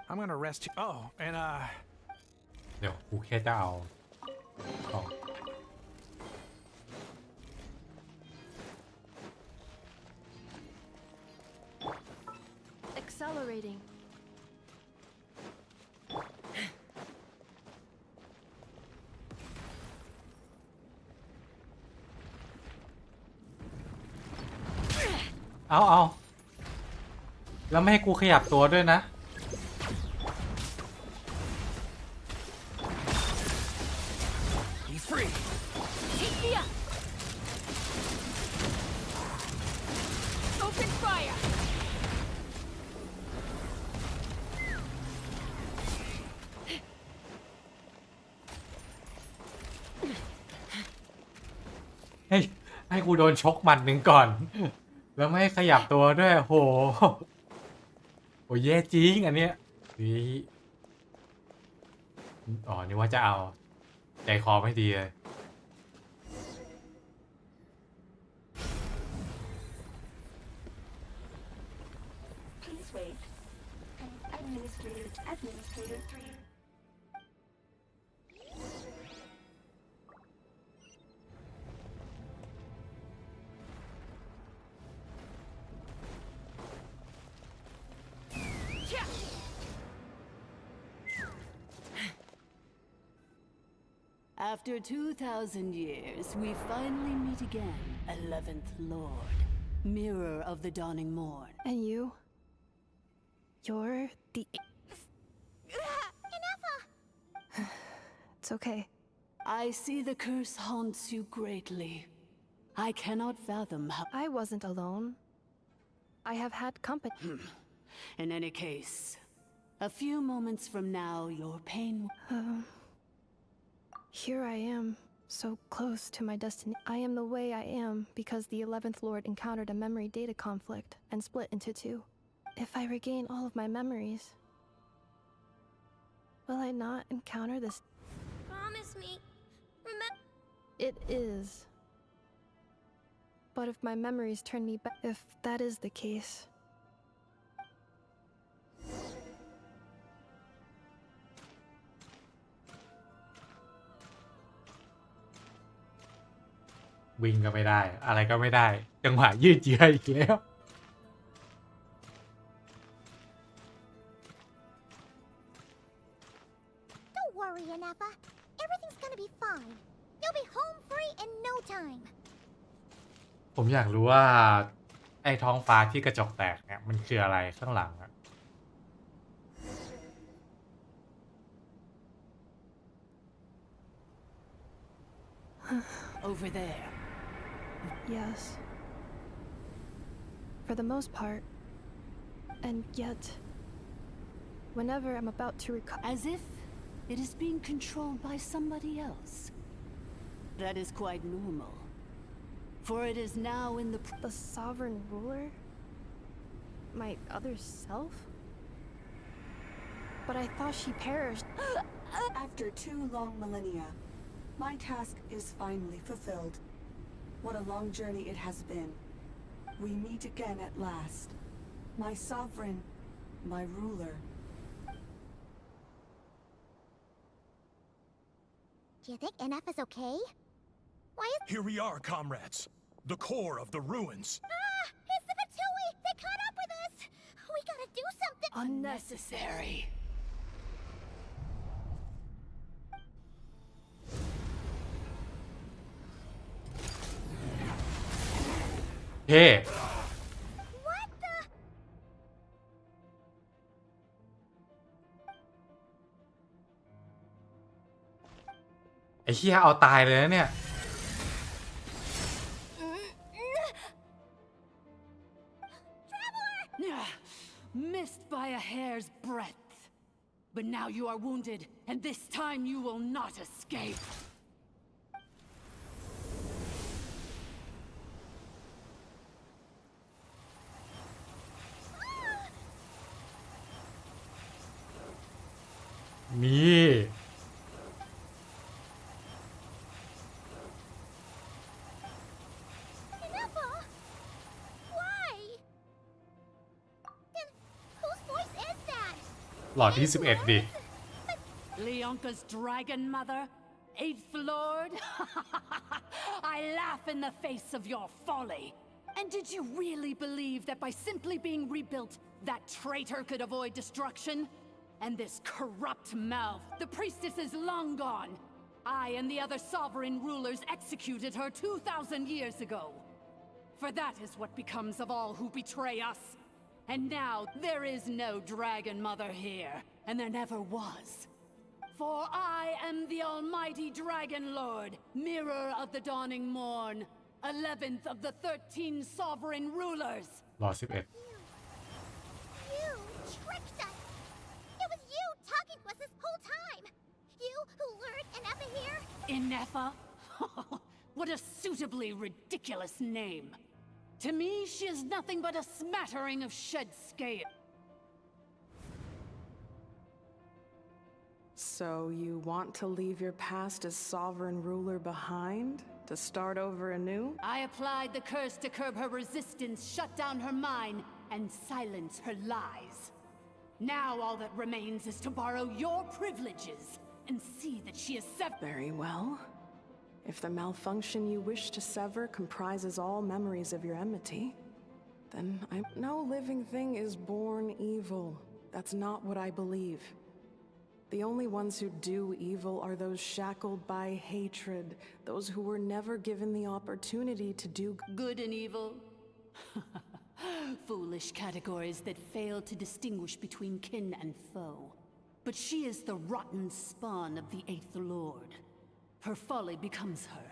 I'm gonna rest you. Oh, and เดี๋ยวกูแค่จะเอาของ Accelerating.เอาแล้วไม่ให้กูขยับตัวด้วยนะ He's free. Open fire! ให้กูโดนชกหมัดหนึ่งก่อน แล้วไม่ให้ขยับตัวด้วยโหแย่จริงอันเนี้ยอ๋อนี่ว่าจะเอาใจคอไม่ดีเลย Please wait. Administrator 3. After 2,000 years, we finally meet again, 11th Lord, Mirror of the Dawning Morn. And you? You're the... Anefa! It's okay. I see the curse haunts you greatly. I cannot fathom how... I wasn't alone. I have had company. In any case, a few moments from now, your pain... Here I am, so close to my destiny. I am the way I am because the 11th Lord encountered a memory data conflict and split into two. If I regain all of my memories, will I not encounter this? Promise me. Remember. It is. But if my memories turn me back, if that is the case,วิ่งก็ไม่ได้อะไรก็ไม่ได้จังหวะยืดเยื้ออีกแล้ว Don't worry, Anefa. Everything's gonna be fine. You'll be home free in no time. ผมอยากรู้ว่าไอ้ท้องฟ้าที่กระจกแตกเนี่ยมันคืออะไรข้างหลังอะ Over there. yes. For the most part. And yet, whenever I'm about to recover... As if it is being controlled by somebody else. That is quite normal. For it is now in the sovereign ruler? My other self? But I thought she perished. After 2 long millennia, my task is finally fulfilled. What a long journey it has been. We meet again at last. My sovereign, my ruler. Do you think NF is okay? Why is— Here we are, comrades. The core of the ruins. Ah! It's the Fatui! They caught up with us! We gotta do something— unnecessary. เฮ้ What the— ไอ้เหี้ยเอาตายเลยนะเนี่ย Missed by a hair's breadth. But now you are wounded, and this time you will not escape. มี Enough! Why? And whose voice is that? หลอดที่ 11 ดิ Leonka's dragon mother? 8th Lord? I laugh in the face of your folly. And did you really believe that by simply being rebuilt, that traitor could avoid destruction? And this corrupt mouth, the priestess is long gone. I and the other sovereign rulers executed her 2,000 years ago. For that is what becomes of all who betray us. And now there is no dragon mother here, and there never was. For I am the almighty dragon lord, mirror of the dawning morn, 11th of the 13 sovereign rulers. หลอด 11 You tricked us! It was you talking to us this whole time! You who lured Enefa here? Enefa? What a suitably ridiculous name. To me, she is nothing but a smattering of shed scale. So you want to leave your past as sovereign ruler behind? To start over anew? I applied the curse to curb her resistance, shut down her mind, and silence her lies. Now all that remains is to borrow your privileges and see that she is severed. Very well. If the malfunction you wish to sever comprises all memories of your enmity, then no living thing is born evil. That's not what I believe. The only ones who do evil are those shackled by hatred, those who were never given the opportunity to do good and evil. Foolish categories that fail to distinguish between kin and foe. But she is the rotten spawn of the 8th Lord. Her folly becomes her.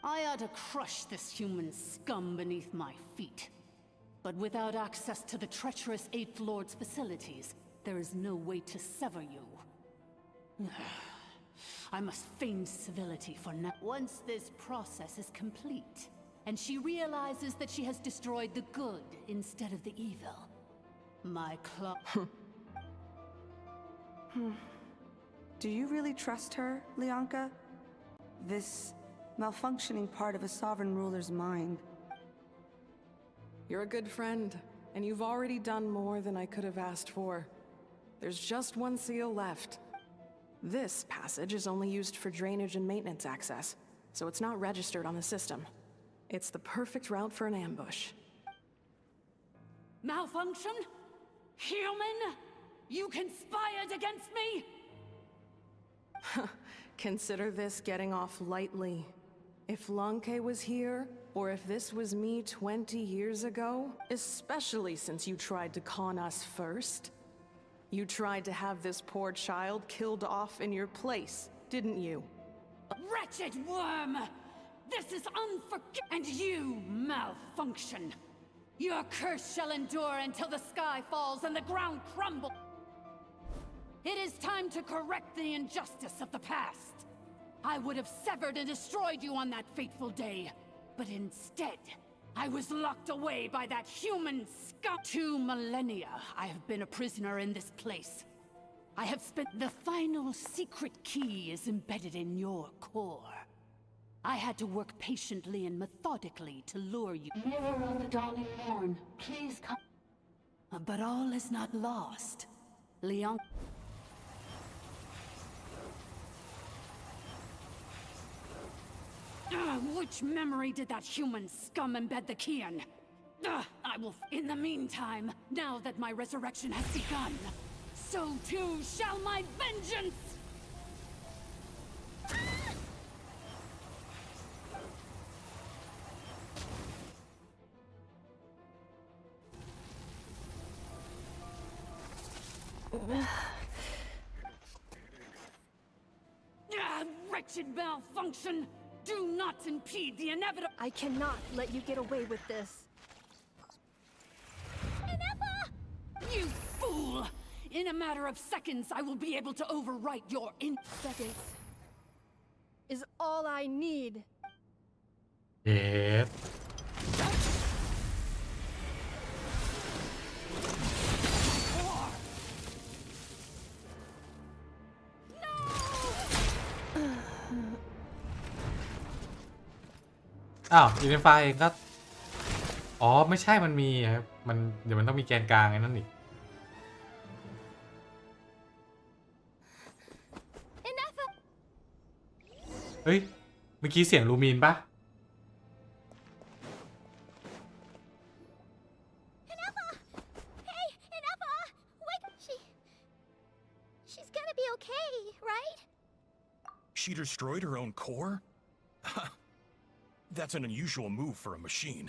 I ought to crush this human scum beneath my feet. But without access to the treacherous 8th Lord's facilities, there is no way to sever you. I must feign civility for now. Once this process is complete, and she realizes that she has destroyed the good instead of the evil, my Do you really trust her, Leonka? This malfunctioning part of a sovereign ruler's mind. You're a good friend, and you've already done more than I could have asked for. There's just one seal left. This passage is only used for drainage and maintenance access, so it's not registered on the system. It's the perfect route for an ambush. Malfunction? Human? You conspired against me? Consider this getting off lightly. If Lanke was here, or if this was me 20 years ago, especially since you tried to con us first, you tried to have this poor child killed off in your place, didn't you? Wretched worm! This is unforgivable. And you malfunction. Your curse shall endure until the sky falls and the ground crumbles. It is time to correct the injustice of the past. I would have severed and destroyed you on that fateful day. But instead, I was locked away by that human scum. 2 millennia I have been a prisoner in this place. I have spent... The final secret key is embedded in your core. I had to work patiently and methodically to lure you. Mirror on the dawning morn, please come. But all is not lost. Leon... Which memory did that human scum embed the key in? I will... In the meantime, now that my resurrection has begun, so too shall my vengeance! Wretched malfunction! Do not impede the inevitable. I cannot let you get away with this. You fool! In a matter of seconds, I will be able to overwrite your Seconds is all I need. เย็ดอ้าวยูนิฟายเองก็อ๋อไม่ใช่มันมีครับมันเดี๋ยวมันต้องมีแกนกลางไอ้นั่นอีกเฮ้ยเมื่อกี้เสียงลูมีนปะShe's gonna be okay, right? She destroyed her own core? That's an unusual move for a machine.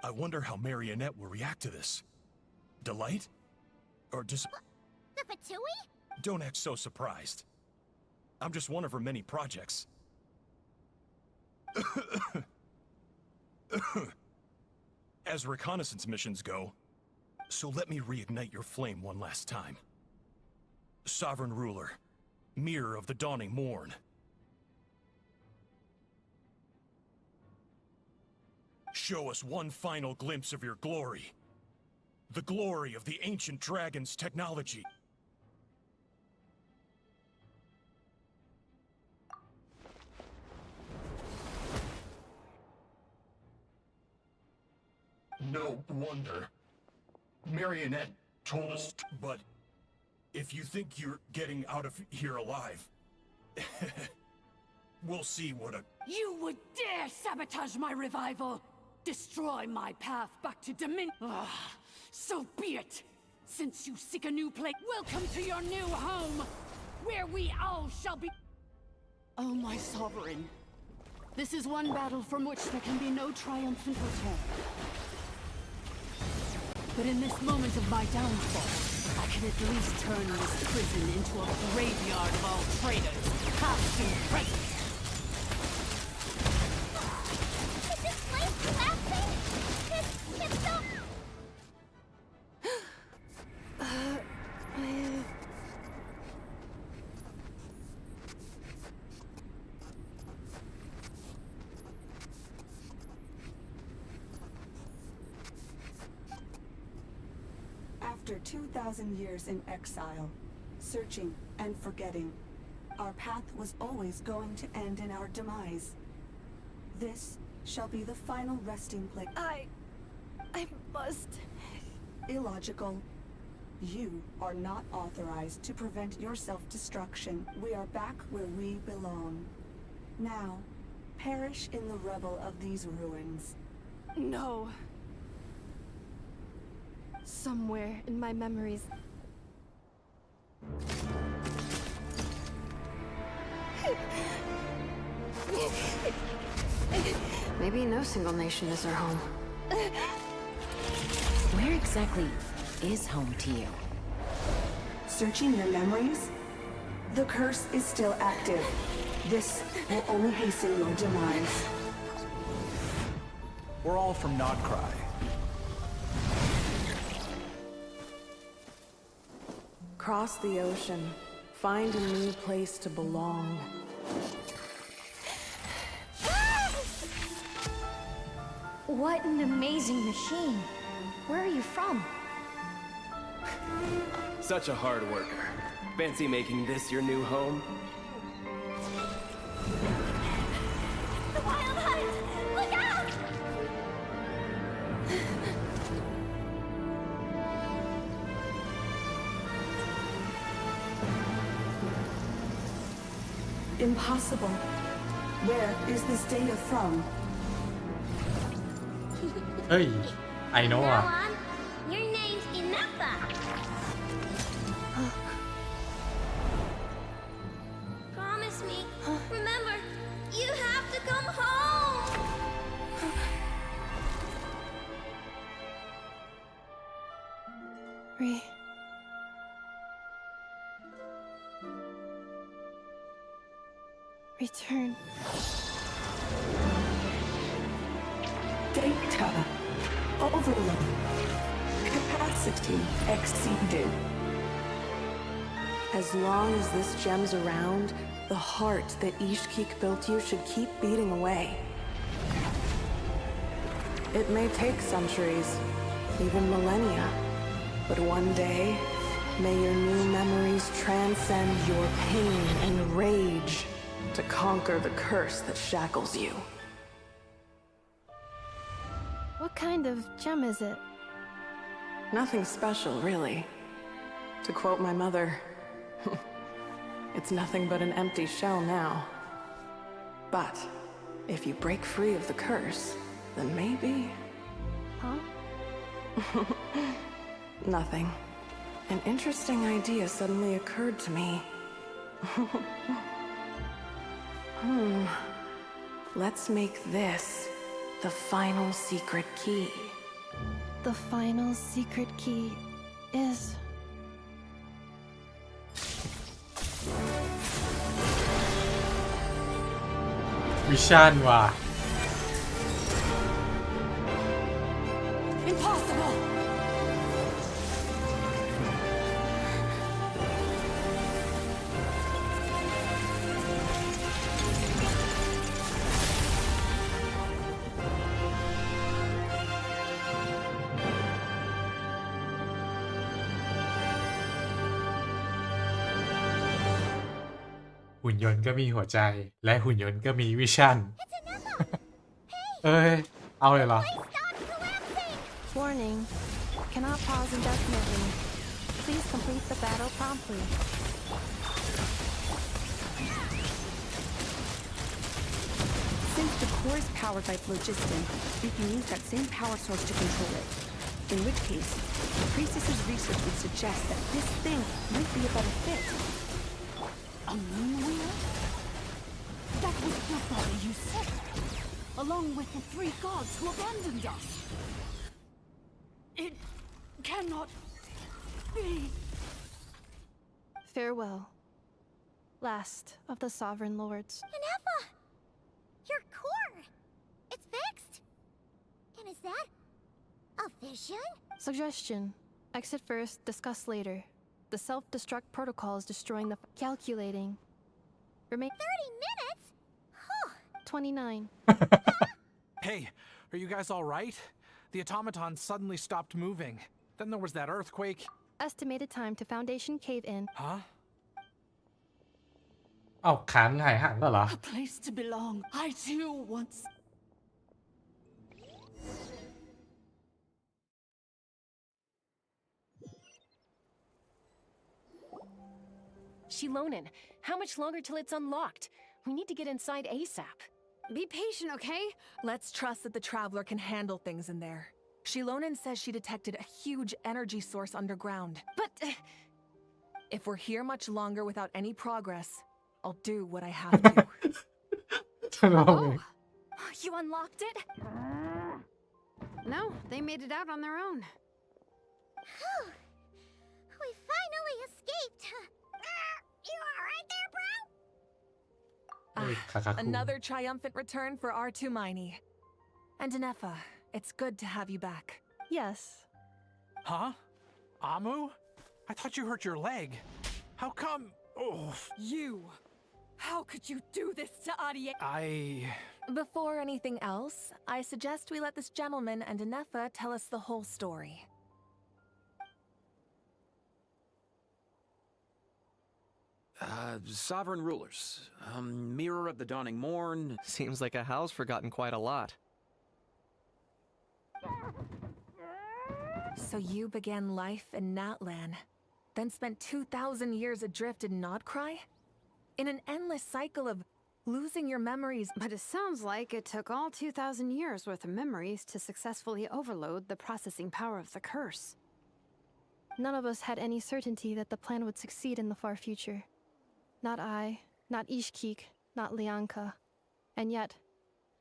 I wonder how Marionette will react to this. Delight? Or just... The Fatui? Don't act so surprised. I'm just one of her many projects. As reconnaissance missions go, so let me reignite your flame one last time. Sovereign Ruler, Mirror of the Dawning Morn. Show us one final glimpse of your glory. The glory of the ancient dragon's technology. No wonder. Marionette told us, but if you think you're getting out of here alive, we'll see what a... You would dare sabotage my revival! Destroy my path back to Dominion. So be it. Since you seek a new place, welcome to your new home, where we all shall be. Oh, my sovereign. This is one battle from which there can be no triumphant return. But in this moment of my downfall, I can at least turn this prison into a graveyard of all traitors, past and present. It's so... After 2,000 years in exile, searching and forgetting, our path was always going to end in our demise. This shall be the final resting place. I must. Illogical. You are not authorized to prevent your self-destruction. We are back where we belong. Now, perish in the rubble of these ruins. No. Somewhere in my memories. Maybe no single nation is our home. Where exactly is home to you? Searching your memories? The curse is still active. This will only hasten your demise. We're all from Nodcry. Cross the ocean. Find a new place to belong. What an amazing machine. Where are you from? Such a hard worker. Fancy making this your new home? The wild hunt! Look out! Impossible. Where is this data from? เฮ้ย I know อ่ะ Now on, your name's Inappa. Promise me. Remember, you have to come home. Return. Data. Overload. Capacity exceeded. As long as this gem's around, the heart that Ishkik built you should keep beating away. It may take centuries, even millennia, but one day, may your new memories transcend your pain and rage to conquer the curse that shackles you. What kind of gem is it? Nothing special, really. To quote my mother, it's nothing but an empty shell now. But if you break free of the curse, then maybe... Huh? Nothing. An interesting idea suddenly occurred to me. Let's make this the final secret key. The final secret key is... Vision ว่ะ Impossible!หุ่นยนต์ก็มีหัวใจและหุ่นยนต์ก็มีวิชั่น เอ้ย เอาเลยเหรอ Warning. Cannot pause indefinitely. Please complete the battle promptly. Since the core is powered by phlogiston, we can use that same power source to control it. In which case, the priestess's research would suggest that this thing might be a better fit. A moon wheel? That was the body you said, along with the 3 gods who abandoned us. It cannot be. Farewell. Last of the Sovereign Lords. Inappa! Your core! It's fixed! And is that a vision? Suggestion. Exit first, discuss later. The self-destruct protocol is destroying the... Calculating. Remain... 30 minutes? 29. Hey, are you guys all right? The automaton suddenly stopped moving. Then there was that earthquake. Estimated time to Foundation cave-in. Huh? เอ้าขานหายห่างแล้วเหรอ A place to belong. I too once. Shilonen, how much longer till it's unlocked? We need to get inside ASAP. Be patient, okay? Let's trust that the Traveler can handle things in there. Shilonen says she detected a huge energy source underground. But... if we're here much longer without any progress, I'll do what I have to. Oh, you unlocked it? No, they made it out on their own. We finally escaped! You alright there, bro? Another triumphant return for R2 Miney. And Ineffa, it's good to have you back. Yes. Huh? Amu? I thought you hurt your leg. How come... Oh. You How could you do this to Arie? Before anything else, I suggest we let this gentleman and Anefa tell us the whole story. Sovereign rulers, mirror of the dawning morn. Seems like a house forgotten quite a lot. So you began life in Natlan, then spent 2,000 years adrift in Nodcry? In an endless cycle of losing your memories. But it sounds like it took all 2,000 years worth of memories to successfully overload the processing power of the curse. None of us had any certainty that the plan would succeed in the far future. Not I, not Ishkik, not Lianka. And yet,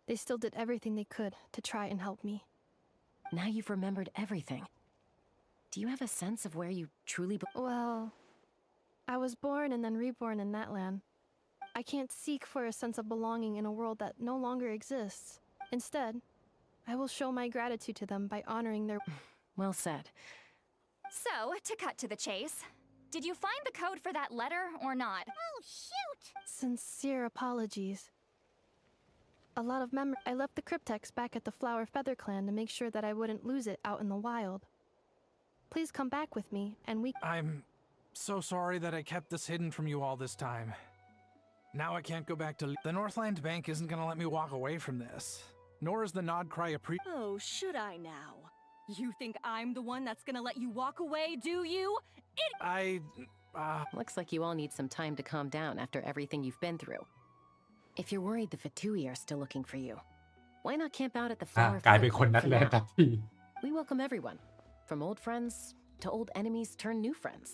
they still did everything they could to try and help me. Now you've remembered everything. Do you have a sense of where you truly Well, I was born and then reborn in Natlan. I can't seek for a sense of belonging in a world that no longer exists. Instead, I will show my gratitude to them by honoring their... Well said. So, to cut to the chase, did you find the code for that letter or not? Oh, shoot! Sincere apologies. A lot of memory. I left the cryptex back at the Flower Feather Clan to make sure that I wouldn't lose it out in the wild. Please come back with me, and we... I'm so sorry that I kept this hidden from you all this time. Now I can't go back to... The Northland Bank isn't gonna let me walk away from this. Nor is the Nodcry Oh, should I now? You think I'm the one that's gonna let you walk away, do you? Looks like you all need some time to calm down after everything you've been through. If you're worried the Fatui are still looking for you, why not camp out at the Flower กลายเป็ Feather นคนนัด Clan แร for กทัน now? ที We welcome everyone, from old friends to old enemies turned new friends.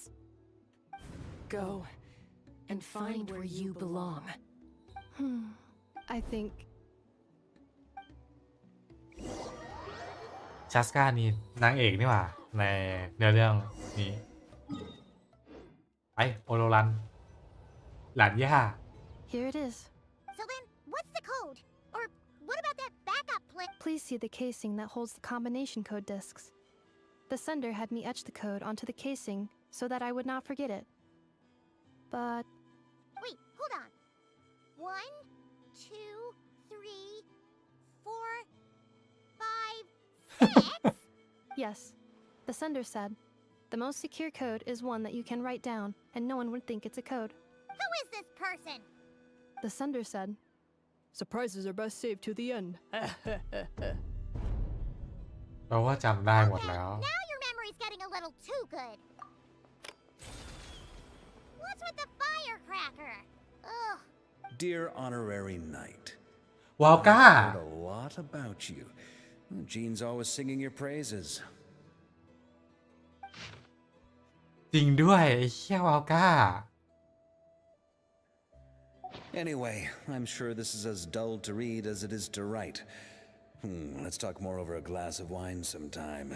Go and find where you belong. I think... ชัสกานี่นางเอกนี่หว่าในเนื้อเรื่องนี้ไปโอโรรันหลานย่า Here it is. So then, what's the code? Or what about that backup plan? Please see the casing that holds the combination code discs. The sender had me etch the code onto the casing so that I would not forget it. But... Wait, hold on. 1, 2, 3, 4, 5, 6? Yes, the sender said, the most secure code is one that you can write down and no one would think it's a code. Who is this person? The sender said, surprises are best saved to the end. แปลว่าจำได้หมดแล้ว Now your memory's getting a little too good. What's with the firecracker? Ugh. Dear Honorary Knight, วาลก้า I've heard a lot about you. Jean's always singing your praises. จริงด้วยไอ้เหี้ยวาลก้า Anyway, I'm sure this is as dull to read as it is to write. Let's talk more over a glass of wine sometime.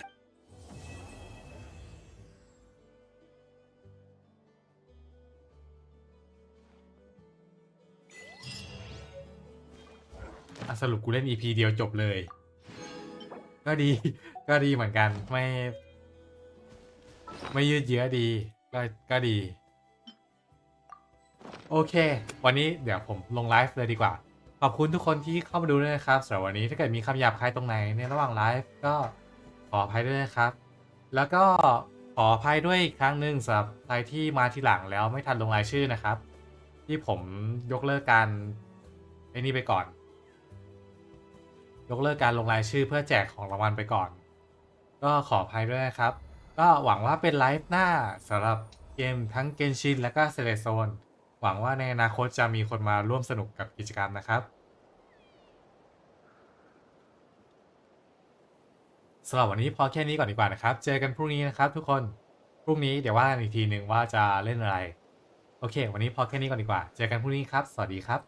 สรุปกูเล่น EP เดียวจบเลย ก็ดี ก็ดีเหมือนกันไม่ยืดเยื้อดีก็ดีโอเควันนี้เดี๋ยวผมลงไลฟ์เลยดีกว่าขอบคุณทุกคนที่เข้ามาดูด้วยนะครับสำหรับวันนี้ถ้าเกิดมีคำหยาบคายตรงไหนในระหว่างไลฟ์ก็ขออภัยด้วยนะครับแล้วก็ขออภัยด้วยอีกครั้งหนึ่งสำหรับใครที่มาทีหลังแล้วไม่ทันลงรายชื่อนะครับที่ผมยกเลิกการไอ้นี่ไปก่อนยกเลิกการลงรายชื่อเพื่อแจกของรางวัลไปก่อนก็ขออภัยด้วยนะครับก็หวังว่าเป็นไลฟ์หน้าสำหรับเกมทั้ง Genshin และก็ Select Zone หวังว่าในอนาคตจะมีคนมาร่วมสนุกกับกิจกรรมนะครับสำหรับวันนี้พอแค่นี้ก่อนดีกว่านะครับเจอกันพรุ่งนี้นะครับทุกคนพรุ่งนี้เดี๋ยวว่ากันอีกทีหนึ่งว่าจะเล่นอะไรโอเควันนี้พอแค่นี้ก่อนดีกว่าเจอกันพรุ่งนี้ครับสวัสดีครับ